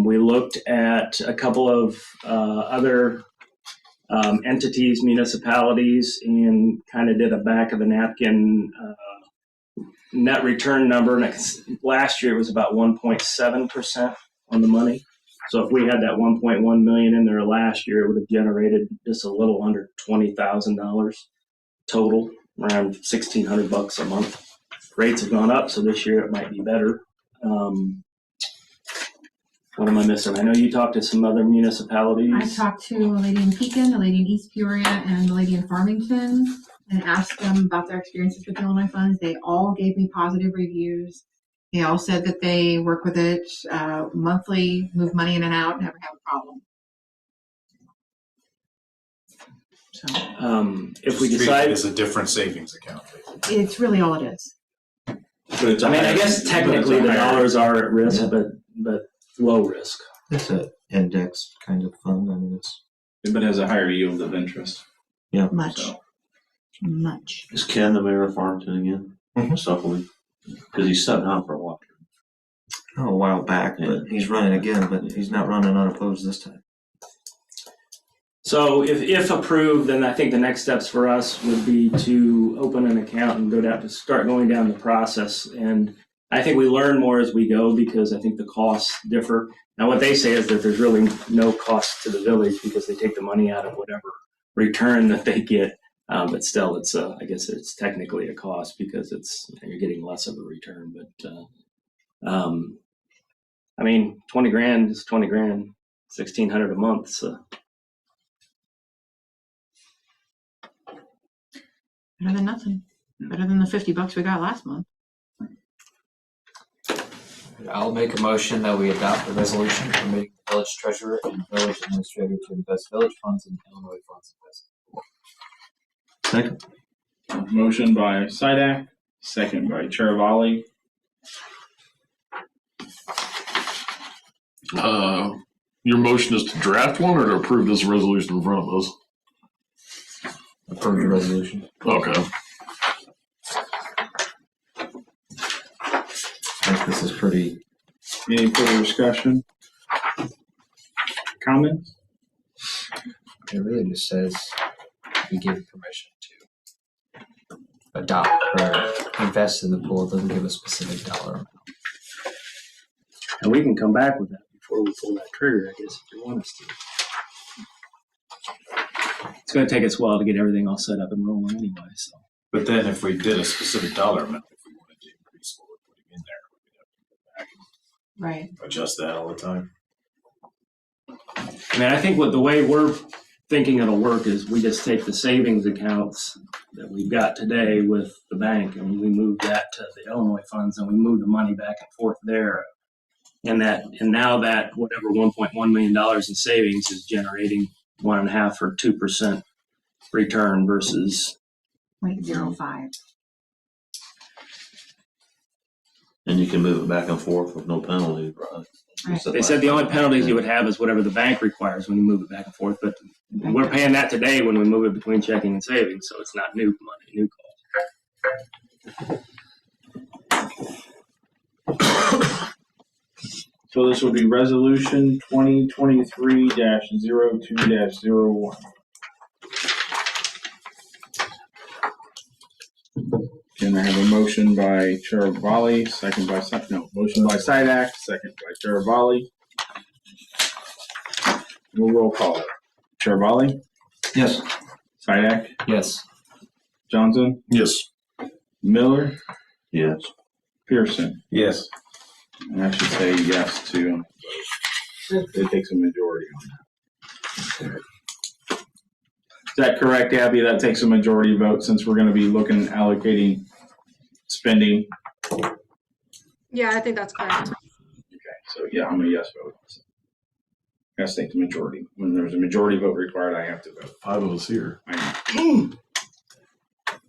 S3: We looked at a couple of other entities, municipalities, and kind of did a back of the napkin net return number. And last year it was about 1.7% on the money. So if we had that 1.1 million in there last year, it would have generated just a little under $20,000 total, around $1,600 a month. Rates have gone up, so this year it might be better. What am I missing? I know you talked to some other municipalities.
S5: I talked to a lady in Pekin, a lady in East Peoria, and a lady in Farmington, and asked them about their experiences with Illinois funds. They all gave me positive reviews. They all said that they work with it monthly, move money in and out, never have a problem. So
S3: If we
S10: Just treat it
S3: decide,
S10: as a different savings account. basically.
S5: it's really all it is.
S1: But it's
S3: I mean, I guess technically the dollars are at risk, but low risk.
S4: It's an index kind of fund. I mean, it's
S1: but has a higher yield of interest.
S5: Much.
S1: So.
S5: Much.
S9: Is Ken the mayor of Farmington again?
S4: Mhm.
S9: Supplement? Because he's sitting out for a while.
S4: a while back, but he's running again, but he's not running unopposed this time.
S3: So if approved, then I think the next steps for us would be to open an account and start going down the process. And I think we learn more as we go because I think the costs differ. Now, what they say is that there's really no cost to the village because they take the money out of whatever return that they get. But still, I guess it's technically a cost because you're getting less of a return. But I mean, 20 grand is 20 grand, 1,600 a month. So.
S5: Better than nothing. Better than the $50 we got last month.
S12: I'll make a motion that we adopt the resolution permitting the village treasurer and village administrator to invest village funds in Illinois funds investment.
S4: Second.
S1: Motion by Sidak, second by Terravali.
S7: Your motion is to draft one or to approve this resolution in front of us?
S12: Approve the resolution.
S7: Okay.
S4: I think this is pretty.
S1: Any further discussion? Comments?
S12: It really just says we give permission to adopt or invest in the pool. It doesn't give a specific dollar amount.
S3: And we can come back with that before we pull that trigger, I guess, if you want us to. It's going to take us a while to get everything all set up and rolling anyway. So.
S10: But then if we did a specific dollar amount, if we wanted to increase what we're putting in there, we'd have to go back
S5: Right.
S10: and adjust that all the time.
S3: I mean, I think what the way we're thinking it'll work is we just take the savings accounts that we've got today with the bank and we move that to the Illinois funds and we move the money back and forth there. And now that whatever $1.1 million in savings is generating 1.5 or 2% return versus
S5: 0.05.
S9: And you can move it back and forth with no penalty, right?
S5: Right.
S3: they said the only penalties you would have is whatever the bank requires when you move it back and forth. But we're paying that today when we move it between checking and savings, so it's not new money, new cost.
S1: So this will be resolution 2023-02-01. Can I have a motion by Chair Volley, motion by Sidak, second by Chair Volley. We'll roll call it. Chair Volley,
S4: Yes.
S1: Sidak,
S12: Yes.
S1: Johnson,
S7: Yes.
S1: Miller,
S9: Yes.
S1: Pearson.
S10: Yes.
S1: And I should say yes to, it takes a majority on that. Is that correct, Abby? That takes a majority vote since we're going to be looking, allocating spending.
S11: Yeah, I think that's correct.
S1: Okay, so yeah, I'm a yes vote. Has to take the majority. When there's a majority vote required, I have to vote.
S7: 5 of us here.
S1: I know.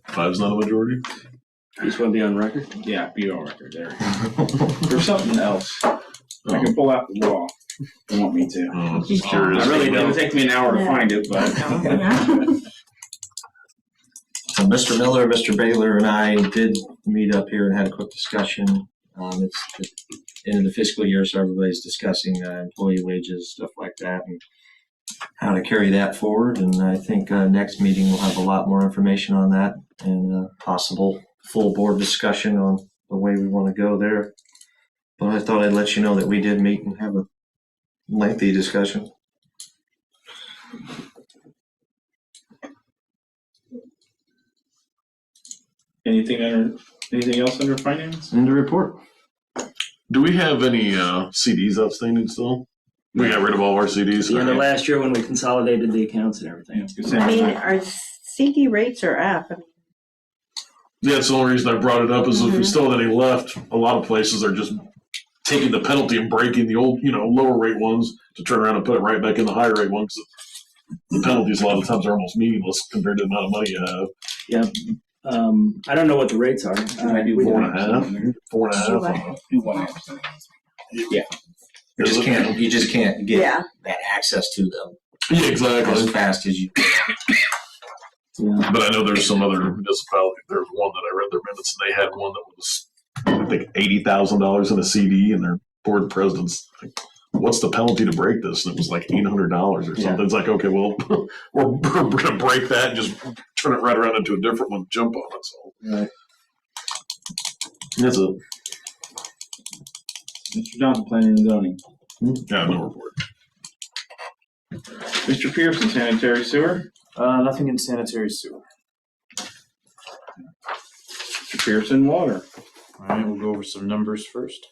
S7: 5's not a majority.
S3: You just want to be on record?
S1: Yeah, be on record there. There's something else. I can pull out the law. If you want me to.
S7: I'm just curious.
S1: I really don't. It'll take me an hour to find it, but.
S4: So Mr. Miller, Mr. Baylor, and I did meet up here and had a quick discussion. It's the end of the fiscal year, so everybody's discussing employee wages, stuff like that, and how to carry that forward. And I think next meeting we'll have a lot more information on that and possible full board discussion on the way we want to go there. But I thought I'd let you know that we did meet and have a lengthy discussion.
S1: Anything else under finance?
S4: In the report.
S7: Do we have any CDs outstanding still? We got rid of all our CDs.
S3: The end of last year when we consolidated the accounts and everything.
S6: I mean, our CD rates are up. I mean,
S7: Yeah, that's the only reason I brought it up is if we still have any left, a lot of places are just taking the penalty and breaking the old, lower rate ones to turn around and put it right back in the higher rate ones. The penalties a lot of times are almost meaningless compared to the amount of money you have.
S3: Yeah. I don't know what the rates are.
S1: I do
S7: 4.5. 4.5.
S1: Do 1.5%. Yeah.
S4: You just can't get
S6: yeah.
S4: that access to them
S7: Yeah, exactly.
S4: as fast as you can.
S3: Yeah.
S7: But I know there's some other municipalities. There's one that I read their minutes, and they had one that was, I think, $80,000 in a CD, and their board president's like, "What's the penalty to break this?" And it was like $800 or something.
S3: Yeah.
S7: It's like, okay, well, we're going to break that and just turn it right around into a different one, jump on it. So
S3: Right.
S7: that's it.
S1: Mr. Johnson, planning and zoning.
S7: Yeah, no report.
S1: Mr. Pearson, sanitary sewer.
S10: Nothing in sanitary sewer.
S1: Mr. Pearson, water.
S10: All right, we'll go over some numbers first.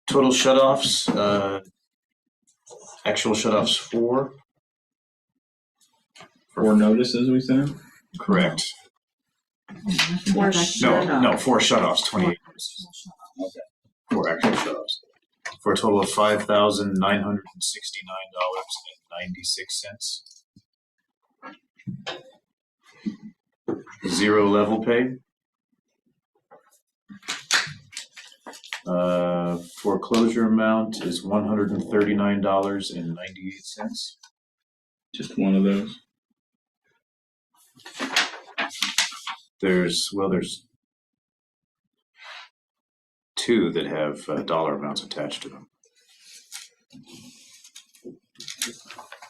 S10: Total shutoffs, actual shutoffs 4.
S1: 4 notices we sent.
S10: Correct.
S6: Four
S10: No, 4 shutoffs, 28 notices.
S1: Okay.
S10: 4 actual shutoffs. For a total of $5,969.96. 0 level pay. Foreclosure amount is $139.98.
S1: Just one of those.
S10: There's 2 that have dollar amounts attached to them.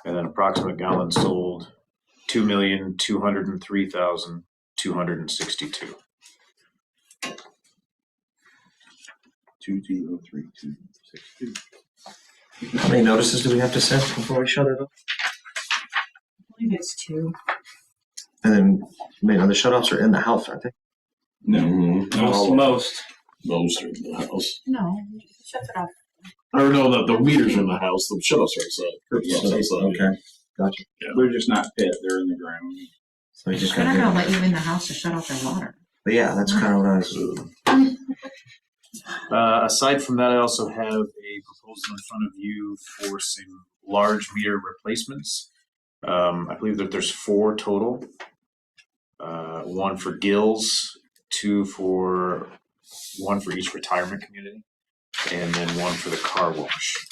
S10: And then approximate gallons sold, 2,203,262.
S1: 2203262.
S4: How many notices do we have to send before we shut it up?
S5: I believe it's 2.
S4: And then, the shut-offs are in the house, aren't they?
S1: No.
S3: Most.
S7: Most are in the house.
S5: No, shut it off.
S7: Or no, the meters are in the house. The shut-offs are outside.
S1: Yeah,
S4: Okay, gotcha.
S1: They're just not pit, they're in the ground.
S4: So you just
S5: They're not
S4: gotta
S5: gonna
S4: do
S5: let you in the house to shut off their water.
S4: But yeah, that's kind of what I was.
S10: Aside from that, I also have a proposal in front of you for some large meter replacements. I believe that there's 4 total. 1 for Gills, 1 for each retirement community, and then 1 for the car wash.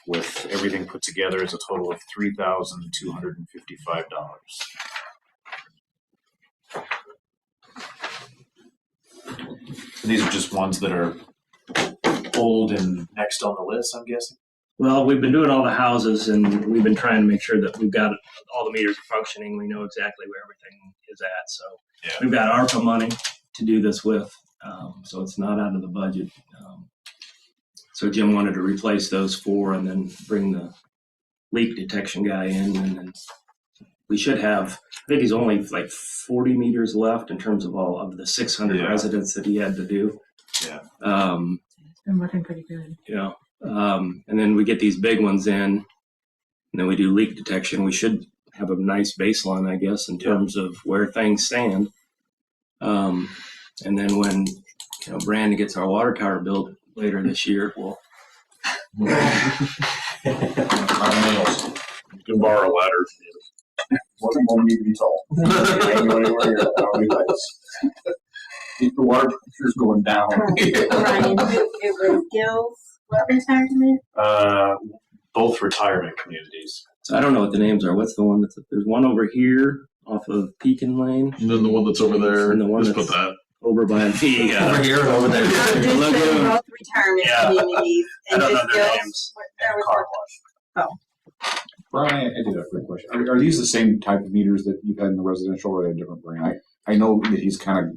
S10: With everything put together, it's a total of $3,255. And these are just ones that are old and next on the list, I'm guessing.
S3: Well, we've been doing all the houses, and we've been trying to make sure that we've got all the meters are functioning. We know exactly where everything is at. So we've got ARPA money to do this with, so it's not out of the budget. So Jim wanted to replace those 4 and then bring the leak detection guy in, and then we should have. I think he's only like 40 meters left in terms of all of the 600 residents that he had to do.
S10: Yeah.
S5: It's been working pretty good.
S3: Yeah. And then we get these big ones in, and then we do leak detection. We should have a nice baseline, I guess, in terms of where things stand. And then when Brandon gets our water tower built later this year, we'll.
S7: You can borrow a ladder.
S8: Wasn't more need to be tall. Keep the water pressure's going down.
S6: Ryan, it was Gills. What retirement?
S10: Both retirement communities.
S3: So I don't know what the names are. What's the one there's one over here off of Pekin Lane,
S7: And then the one that's over there.
S3: And the one
S7: just
S3: that's-
S7: put that.
S3: over by the
S4: Over here and over there.
S6: Just said both retirement
S3: Yeah.
S6: communities.
S3: I
S6: And
S3: don't know
S6: just
S3: their
S6: Gills.
S3: names.
S6: That was
S8: Brian, I did have a quick question. Are these the same type of meters that you've had in the residential, or are they a different brand? I know that he's kind of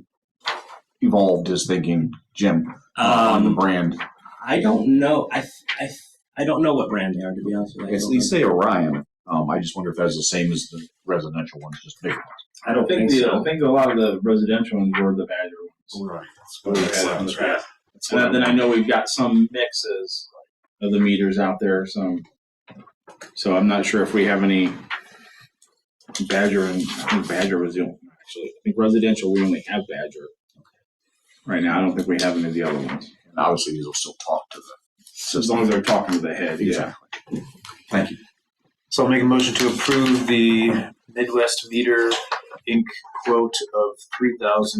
S8: evolved his thinking, Jim, on the brand.
S3: I don't know. I don't know what brand they are, to be honest with you.
S8: I guess you say Orion. I just wonder if that's the same as the residential ones, just bigger ones.
S3: I don't think so.
S1: I think a lot of the residential ones were the Badger ones.
S10: Right.
S1: What we had on the past. And then I know we've got some mixes of the meters out there. So I'm not sure if we have any Badger, and I think Badger was the only. Actually, I think residential we only have Badger right now. I don't think we have any of the other ones.
S8: And obviously, these will still talk to the system.
S1: As long as they're talking to the head, yeah.
S8: Exactly. Thank you.
S10: So I'll make a motion to approve the Midwest Meter Inc. quote of $3,255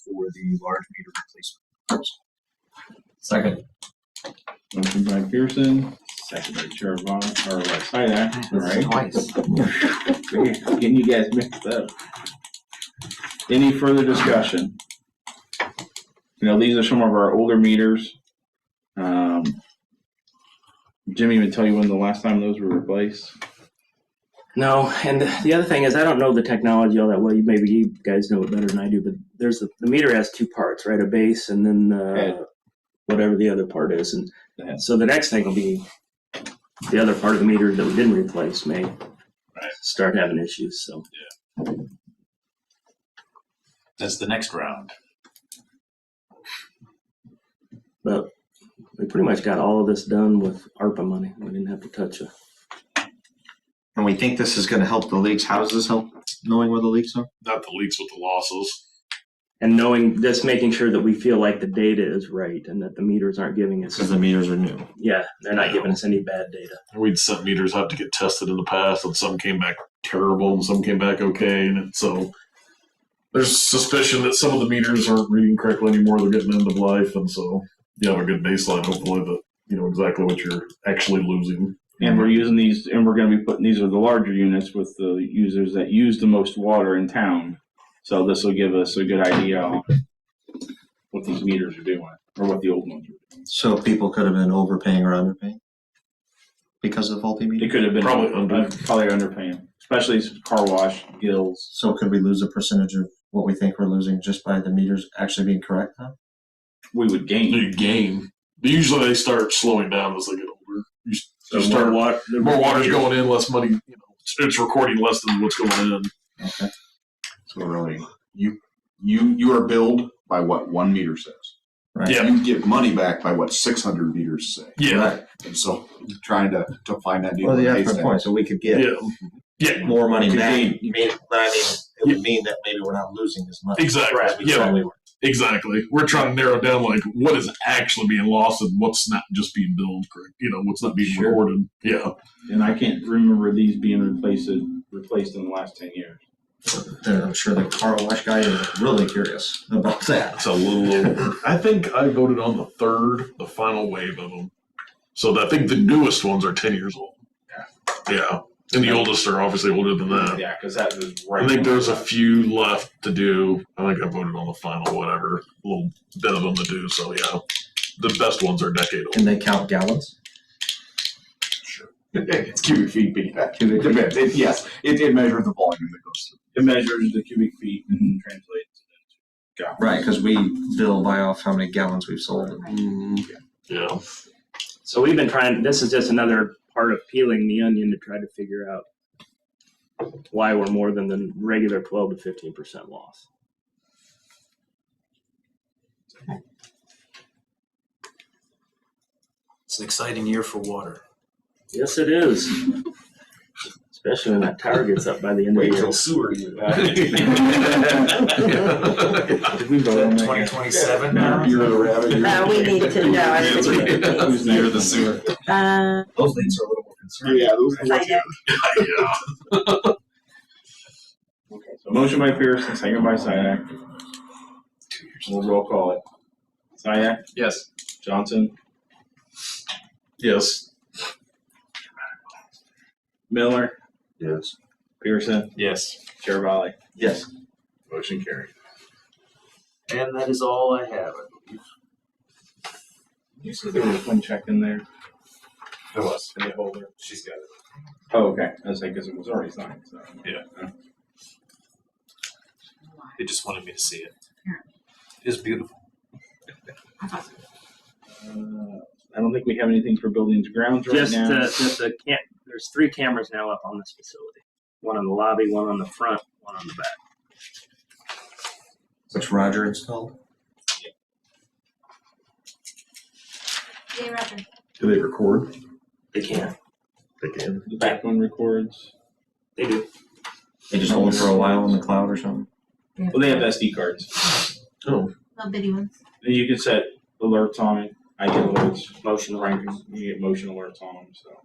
S10: for the large meter replacement.
S12: Second.
S1: Motion by Pearson, second by Chair Vaughn, or Sidak. All right.
S4: Twice.
S1: Getting you guys mixed up. Any further discussion? These are some of our older meters. Jimmy, even tell you when the last time those were replaced?
S3: No, and the other thing is I don't know the technology all that well. Maybe you guys know it better than I do, but the meter has 2 parts, right? A base and then whatever the other part is. And so the next thing will be the other part of the meter that we didn't replace may start having issues. So
S10: That's the next round.
S3: but we pretty much got all of this done with ARPA money. We didn't have to touch it.
S4: And we think this is going to help the leaks. How does this help knowing where the leaks are?
S7: Not the leaks with the losses.
S3: And making sure that we feel like the data is right and that the meters aren't giving us.
S4: Because the meters are new.
S3: Yeah, they're not giving us any bad data.
S7: We'd sent meters out to get tested in the past, and some came back terrible, and some came back okay. And so there's suspicion that some of the meters aren't reading correctly anymore. They're getting end of life, and so you have a good baseline, hopefully, that you know exactly what you're actually losing.
S1: And we're using these, and we're going to be putting these are the larger units with the users that use the most water in town. So this will give us a good idea on what these meters are doing, or what the old ones are doing.
S4: So people could have been overpaying or underpaying because of the faulty meter?
S1: It could have been
S7: Probably
S1: underpaying, especially car wash, Gills.
S4: So could we lose a percentage of what we think we're losing just by the meters actually being correct now?
S1: We would gain.
S7: You gain. Usually they start slowing down as they get older. You
S3: So
S7: start
S3: more
S7: more water's going in, less money. You know, it's recording less than what's going in.
S8: Okay. So really, you are billed by what 1 meter says.
S4: Right.
S7: Yeah.
S8: You get money back by what 600 meters say.
S7: Yeah.
S4: Right.
S8: And so trying to find that deal.
S4: Well,
S8: in the
S4: that's my
S8: haystack.
S4: point. So we could get
S7: Yeah.
S4: more money
S8: Could
S4: back.
S8: gain.
S4: But I mean, it would mean that maybe we're not losing as much.
S7: Exactly.
S4: as we
S7: Yeah.
S4: thought we were.
S7: Exactly. We're trying to narrow down like what is actually being lost and what's not just being billed correct. What's not being
S4: Sure.
S7: recorded. Yeah.
S1: And I can't remember these being replaced in the last 10 years.
S4: I'm sure the car wash guy is really curious about that.
S7: It's a little. I think I voted on the final wave of them. So I think the newest ones are 10 years old. Yeah. And the oldest are obviously older than that.
S1: Yeah, because that was right.
S7: I think there's a few left to do. I think I voted on the final whatever little bit of them to do. So yeah, the best ones are decade old.
S4: Can they count gallons?
S8: It's cubic feet, but
S4: Cubic feet.
S8: depends. Yes, it measures the volume that goes through.
S1: It measures the cubic feet and translates it into gallons.
S4: Right, because we bill by off how many gallons we've sold.
S7: Yeah.
S3: So we've been trying, this is just another part of peeling the onion to try to figure out why we're more than the regular 12 to 15% loss.
S10: It's an exciting year for water.
S3: Yes, it is. Especially when that tower gets up by the end of the year.
S10: sewer.
S1: Did we vote on that?
S10: 2027 now.
S8: You're the rabbit.
S6: We need to know.
S8: Who's near the sewer?
S10: Those things are a little more concerning.
S8: Yeah, those are the ones.
S7: Yeah.
S1: Okay, so motion by Pearson, second by Syak. We'll roll call it. Syak,
S10: Yes.
S1: Johnson,
S7: Yes.
S1: Miller,
S9: Yes.
S1: Pearson,
S10: Yes.
S1: Chair Valley.
S4: Yes.
S1: Motion carried.
S10: And that is all I have, I believe.
S1: Did you see there was one check in there?
S10: There was.
S1: In the holder?
S10: She's got it.
S1: Oh, okay. I was like, because it was already signed, so.
S10: Yeah. They just wanted me to see it. It's beautiful.
S1: I don't think we have anything for buildings and grounds right
S3: Just
S1: now.
S3: there's 3 cameras now up on this facility. One on the lobby, one on the front, one on the back.
S4: Which Roger installed?
S5: Hey, Roger.
S7: Do they record?
S3: They can.
S7: They can.
S1: The back one records.
S3: They do.
S4: They just hold it for a while in the cloud or something?
S1: Well, they have SD cards.
S7: Oh.
S5: Little bitty ones.
S1: And you can set alerts on it. I get alerts.
S3: Motion
S1: Frank, you get motion alerts on them, so.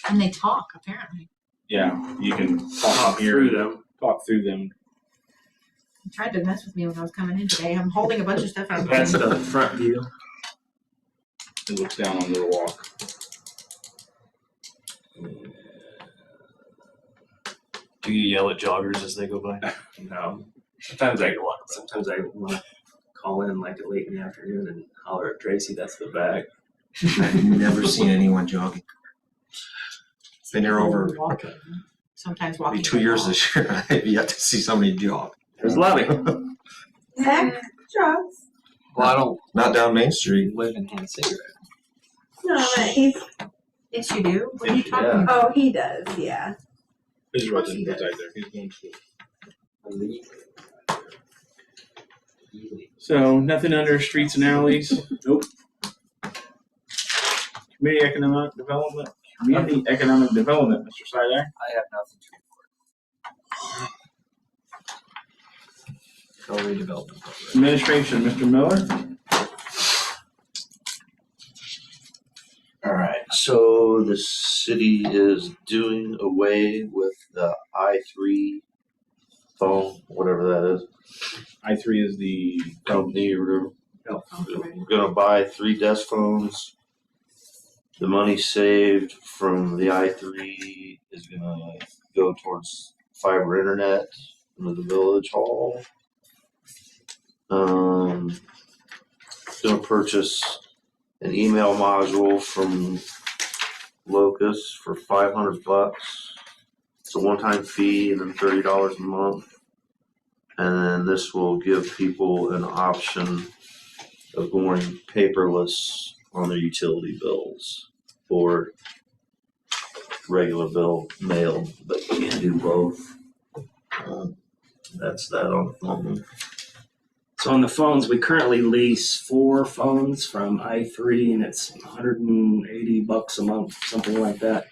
S5: And they talk, apparently.
S1: Yeah, you can
S3: Talk through them.
S1: Talk through them.
S5: They tried to mess with me when I was coming in today. I'm holding a bunch of stuff.
S3: That's the front view.
S1: It looks down on the walk.
S10: Do you yell at joggers as they go by?
S3: No. Sometimes I want to call in like late in the afternoon and holler at Tracy. That's the bag.
S4: I've never seen anyone jogging. Been here over
S5: Walking. Sometimes
S4: maybe
S5: walking.
S4: 2 years this year. I've yet to see somebody jog.
S3: There's Lobby.
S6: Zach, drugs.
S12: Well, I don't
S4: Not down Main Street.
S12: live in hand cigarette.
S6: No, he's,
S5: Yes, you do. What are you talking
S12: Yeah.
S5: about?
S6: oh, he does, yeah.
S1: He's
S5: course
S1: right
S5: he
S1: there.
S5: does.
S1: Right there. He's going to school.
S12: Illegally.
S1: So nothing under streets and alleys. Nope. Community economic development. Community economic development, Mr. Sidak.
S12: I have nothing to report. No redevelopment program.
S1: Administration, Mr. Miller.
S9: All right, so the city is doing away with the i3 phone, whatever that is.
S1: I3 is the
S9: Company, we're gonna buy 3 desk phones. The money saved from the i3 is gonna go towards fiber internet into the village hall. Gonna purchase an email module from Locust for $500. It's a one-time fee and then $30 a month. And then this will give people an option of going paperless on their utility bills for regular bill mailed, but you can't do both. That's that on the phone.
S3: So on the phones, we currently lease 4 phones from i3, and it's $180 a month, something like that.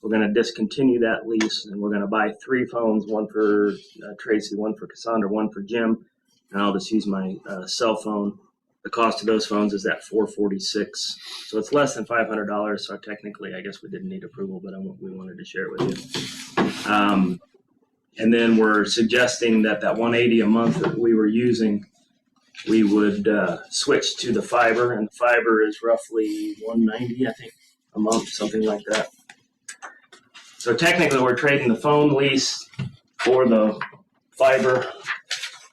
S3: We're going to discontinue that lease, and we're going to buy 3 phones, one for Tracy, one for Cassandra, one for Jim, and I'll just use my cell phone. The cost of those phones is at $446, so it's less than $500. So technically, I guess we didn't need approval, but we wanted to share it with you. And then we're suggesting that 180 a month that we were using, we would switch to the fiber, and the fiber is roughly $190, I think, a month, something like that. So technically, we're trading the phone lease for the fiber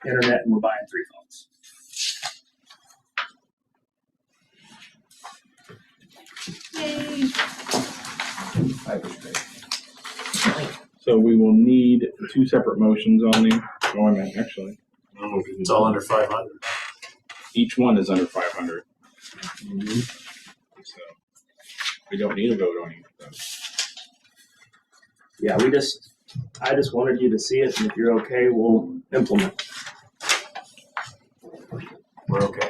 S3: internet, and we're buying 3 phones.
S5: Yay.
S12: Fiber's great.
S1: So we will need 2 separate motions on the, oh, I meant actually,
S10: It's all under 500.
S1: each one is under 500. So we don't need a vote on each of those.
S3: Yeah, I just wanted you to see it, and if you're okay, we'll implement.
S10: We're okay.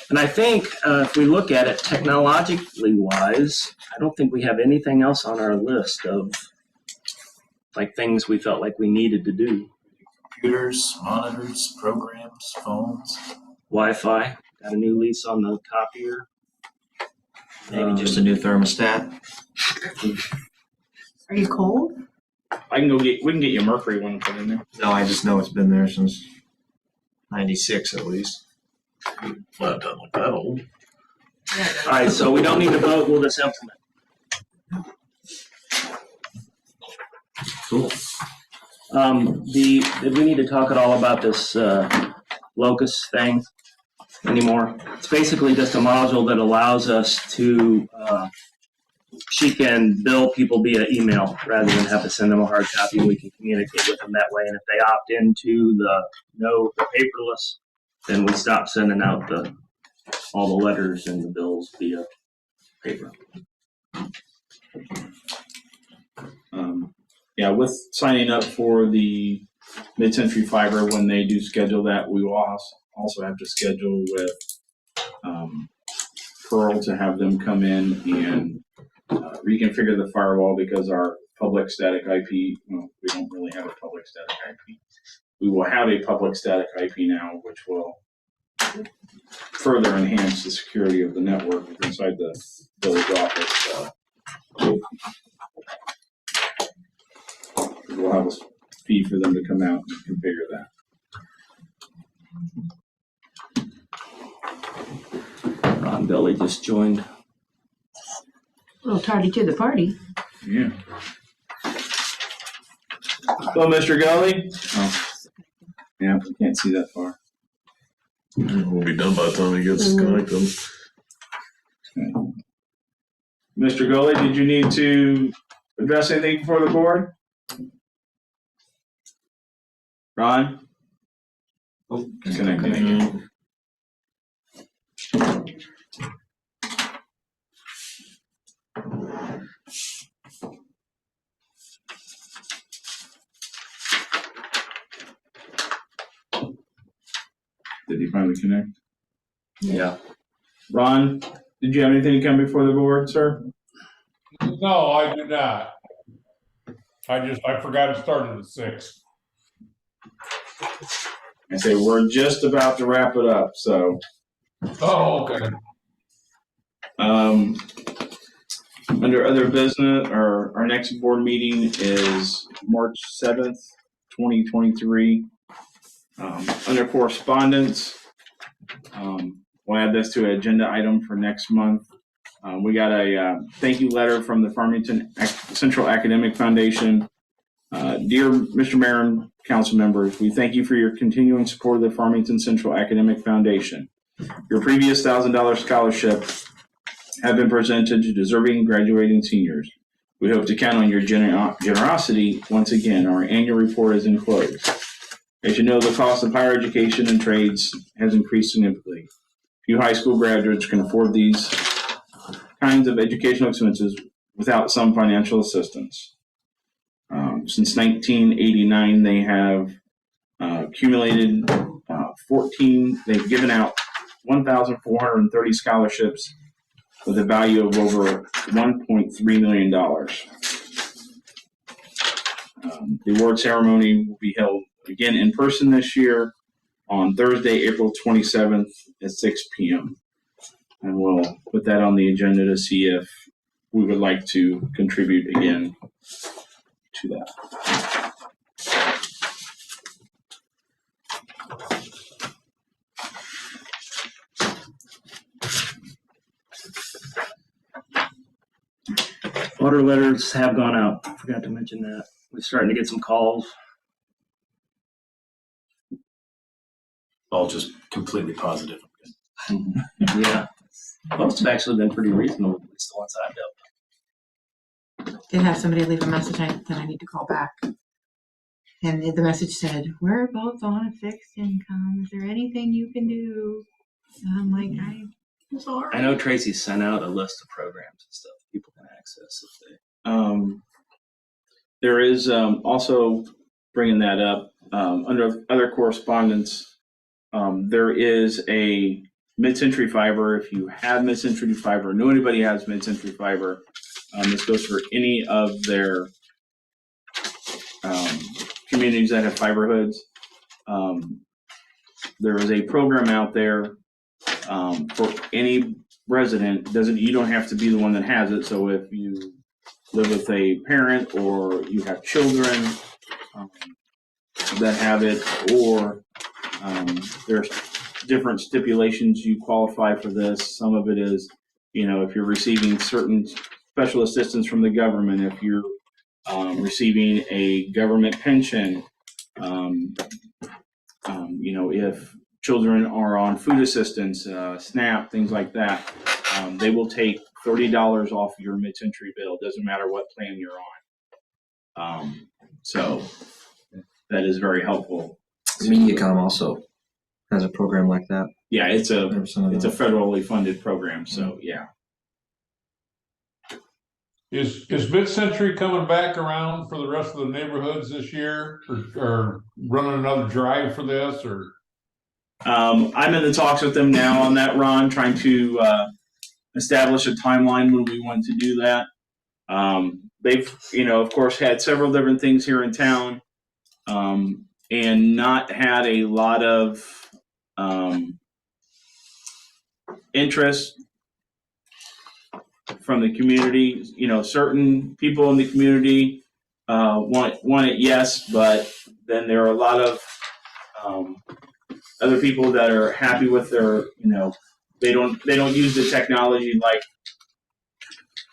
S3: And I think if we look at it technologically wise, I don't think we have anything else on our list of like things we felt like we needed to do.
S10: Computers, monitors, programs, phones.
S3: Wi-Fi, got a new lease on the copier.
S4: Maybe just a new thermostat.
S5: Are you cold?
S1: We can get you a Mercury one and put in there.
S4: No, I just know it's been there since 96 at least.
S7: Not done like that old.
S3: All right, so we don't need to vote, we'll just implement.
S7: Cool.
S3: Did we need to talk at all about this locust thing anymore? It's basically just a module that allows us to, she can bill people via email rather than have to send them a hard copy. We can communicate with them that way. And if they opt into the paperless, then we stop sending out all the letters and the bills via paper.
S1: Yeah, with signing up for the Mid-Century Fiber, when they do schedule that, we will also have to schedule with Pearl to have them come in and reconfigure the firewall, because our public static IP, well, we don't really have a public static IP. We will have a public static IP now, which will further enhance the security of the network inside the village office. We'll have a fee for them to come out and configure that.
S3: Ron Billy just joined.
S5: A little tardy to the party.
S1: Yeah. Hello, Mr. Gully. Oh. Yeah, we can't see that far.
S7: We'll be done by the time he gets connected.
S1: Okay. Mr. Gully, did you need to address anything before the board? Ron? Oh, connecting again. Did he finally connect?
S3: Yeah.
S1: Ron, did you have anything to come before the board, sir?
S13: No, I do not. I forgot it started at 6.
S1: I say we're just about to wrap it up, so.
S13: Oh, okay.
S1: Under other business, our next board meeting is March 7th, 2023. Under correspondence, we'll add this to an agenda item for next month. We got a thank you letter from the Farmington Central Academic Foundation. Dear Mr. Mayor and council members, we thank you for your continuing support of the Farmington Central Academic Foundation. Your previous $1,000 scholarship have been presented to deserving graduating seniors. We hope to count on your generosity once again. Our annual report is enclosed. As you know, the cost of higher education and trades has increased significantly. Few high school graduates can afford these kinds of educational expenses, without some financial assistance. Since 1989, they have accumulated 14. They've given out 1,430 scholarships with a value of over $1.3 million. The award ceremony will be held again in person this year on Thursday, April 27th at 6 p.m. And we'll put that on the agenda to see if we would like to contribute again to that.
S3: Water letters have gone out. I forgot to mention that. We're starting to get some calls.
S10: All just completely positive.
S3: Yeah. Most have actually been pretty reasonable, at least the ones I've dealt with.
S5: Did have somebody leave a message that I need to call back. And the message said, we're both on a fixed income. Is there anything you can do? And I'm like, I'm sorry.
S3: I know Tracy sent out a list of programs and stuff people can access if they.
S1: There is also, bringing that up, under other correspondence, there is a mid-century fiber. If you have mid-century fiber, know anybody has mid-century fiber, this goes for any of their communities that have fiber hoods. There is a program out there for any resident. You don't have to be the one that has it. So if you live with a parent or you have children that have it, or there's different stipulations you qualify for this. Some of it is, if you're receiving certain special assistance from the government, if you're receiving a government pension, if children are on food assistance, SNAP, things like that, they will take $30 off your mid-century bill. Doesn't matter what plan you're on. So that is very helpful.
S4: MediaCom also has a program like that.
S1: Yeah, it's a federally funded program. So yeah.
S13: Is Mid-Century coming back around for the rest of the neighborhoods this year, or running another drive for this, or?
S1: I'm in the talks with them now on that, Ron, trying to establish a timeline when we want to do that. They've, of course, had several different things here in town, and not had a lot of interest from the community. Certain people in the community want it, yes, but then there are a lot of other people that are happy with their, they don't use the technology like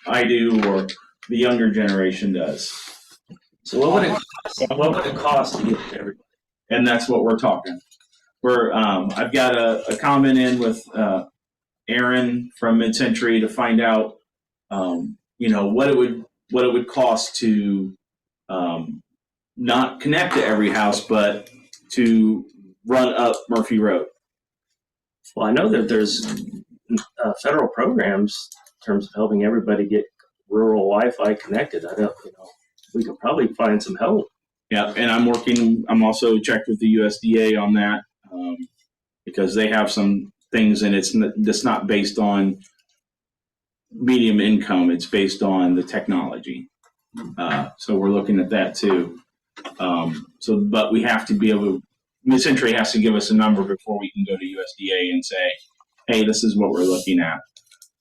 S1: I do or the younger generation does.
S3: So what would it cost to get to everybody?
S1: And that's what we're talking. I've got a comment in with Aaron from Mid-Century to find out, what it would cost to not connect to every house, but to run up Murphy Road.
S3: Well, I know that there's federal programs in terms of helping everybody get rural Wi-Fi connected. I don't, we could probably find some help.
S1: Yeah, and I'm also checked with the USDA on that, because they have some things, and it's not based on medium income. It's based on the technology. So we're looking at that too. But we have to be able to, Mid-Century has to give us a number before we can go to USDA and say, hey, this is what we're looking at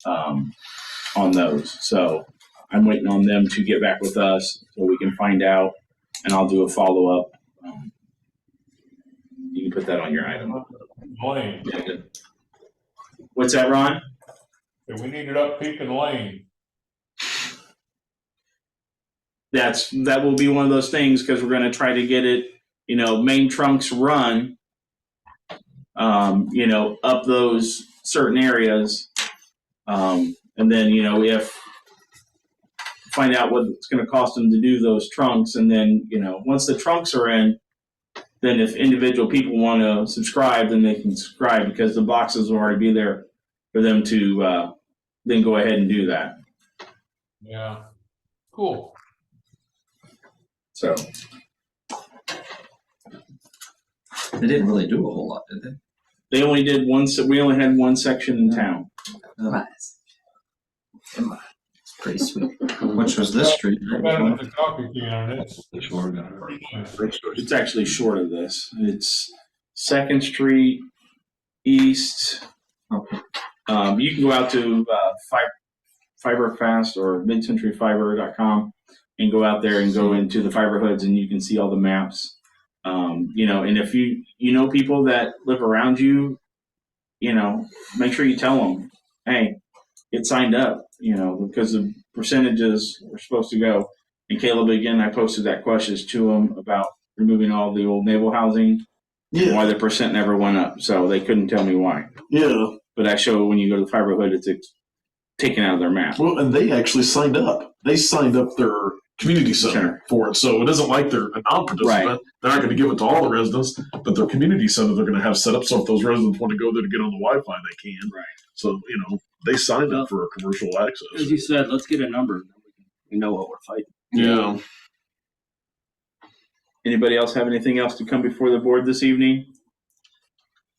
S1: on those. So I'm waiting on them to get back with us so we can find out, and I'll do a follow-up. You can put that on your item.
S13: Lane.
S1: Yeah, good. What's that, Ron?
S13: Yeah, we need it up Pekin Lane.
S1: That will be one of those things, because we're going to try to get it, main trunks run, up those certain areas. And then, if find out what it's going to cost them to do those trunks. And then, once the trunks are in, then if individual people want to subscribe, then they can subscribe, because the boxes will already be there for them to then go ahead and do that.
S13: Yeah. Cool.
S8: So,
S4: They didn't really do a whole lot, did they?
S1: They only did we only had one section in town.
S12: It's pretty sweet.
S4: Which was this street.
S13: I got it at the coffee can, and it's
S8: the short guy.
S13: pretty nice.
S1: It's actually short of this. It's 2nd Street East.
S4: Okay.
S1: You can go out to FiberFast or midcenturyfiber.com and go out there and go into the fiber hoods, and you can see all the maps. And if you know people that live around you, make sure you tell them, hey, get signed up, because the percentages are supposed to go. And Caleb, again, I posted that questions to him about removing all the old naval housing, and why the percent never went up. So they couldn't tell me why.
S7: Yeah.
S1: But I show when you go to the fiber hood, it's taken out of their map.
S7: Well, and they actually signed up. They signed up their community center for it. So it isn't like they're a non-participant.
S1: Right.
S7: They're not going to give it to all the residents, but their community center they're going to have set up so if those residents want to go there to get on the Wi-Fi, they can.
S1: Right.
S7: So, they signed up for commercial access.
S3: As you said, let's get a number. We know what we're fighting.
S7: Yeah.
S1: Anybody else have anything else to come before the board this evening?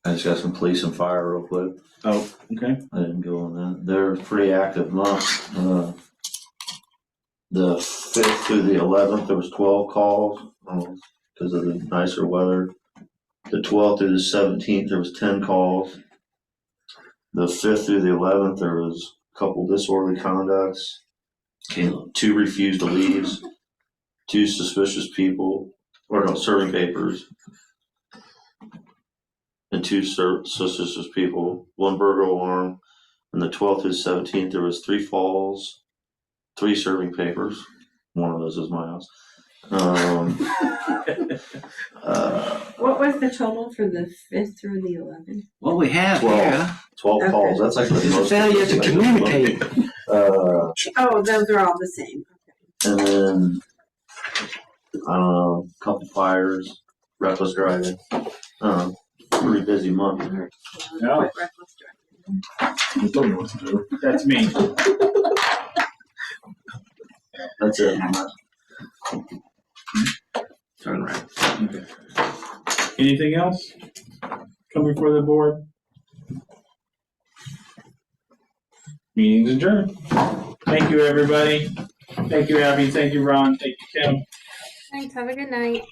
S9: I just got some police and fire real quick.
S1: Oh, okay.
S9: I didn't go on that. They're a pretty active month. The 5th through the 11th, there was 12 calls because of the nicer weather. The 12th through the 17th, there was 10 calls. The 5th through the 11th, there was a couple disorderly conducts, 2 refused to leaves, 2 suspicious people, serving papers, and 2 suspicious people, 1 burglar alarm. And the 12th through the 17th, there was 3 falls, 3 serving papers. One of those is my house.
S6: What was the total for the 5th through the 11th?
S12: What we have
S9: 12.
S12: here
S9: 12
S6: Okay.
S9: calls. That's actually the
S12: is a
S9: most.
S12: failure to communicate.
S6: Oh, those are all the same.
S9: And then, a couple fires, reckless driving. Pretty busy month.
S1: No,
S6: Quite reckless driving.
S7: They told me what to do.
S1: that's me.
S9: That's it.
S12: Turn around.
S1: Okay. Anything else come before the board? Meeting's adjourned. Thank you, everybody. Thank you, Abby. Thank you, Ron. Thank you, Kim.
S11: Thanks. Have a good night.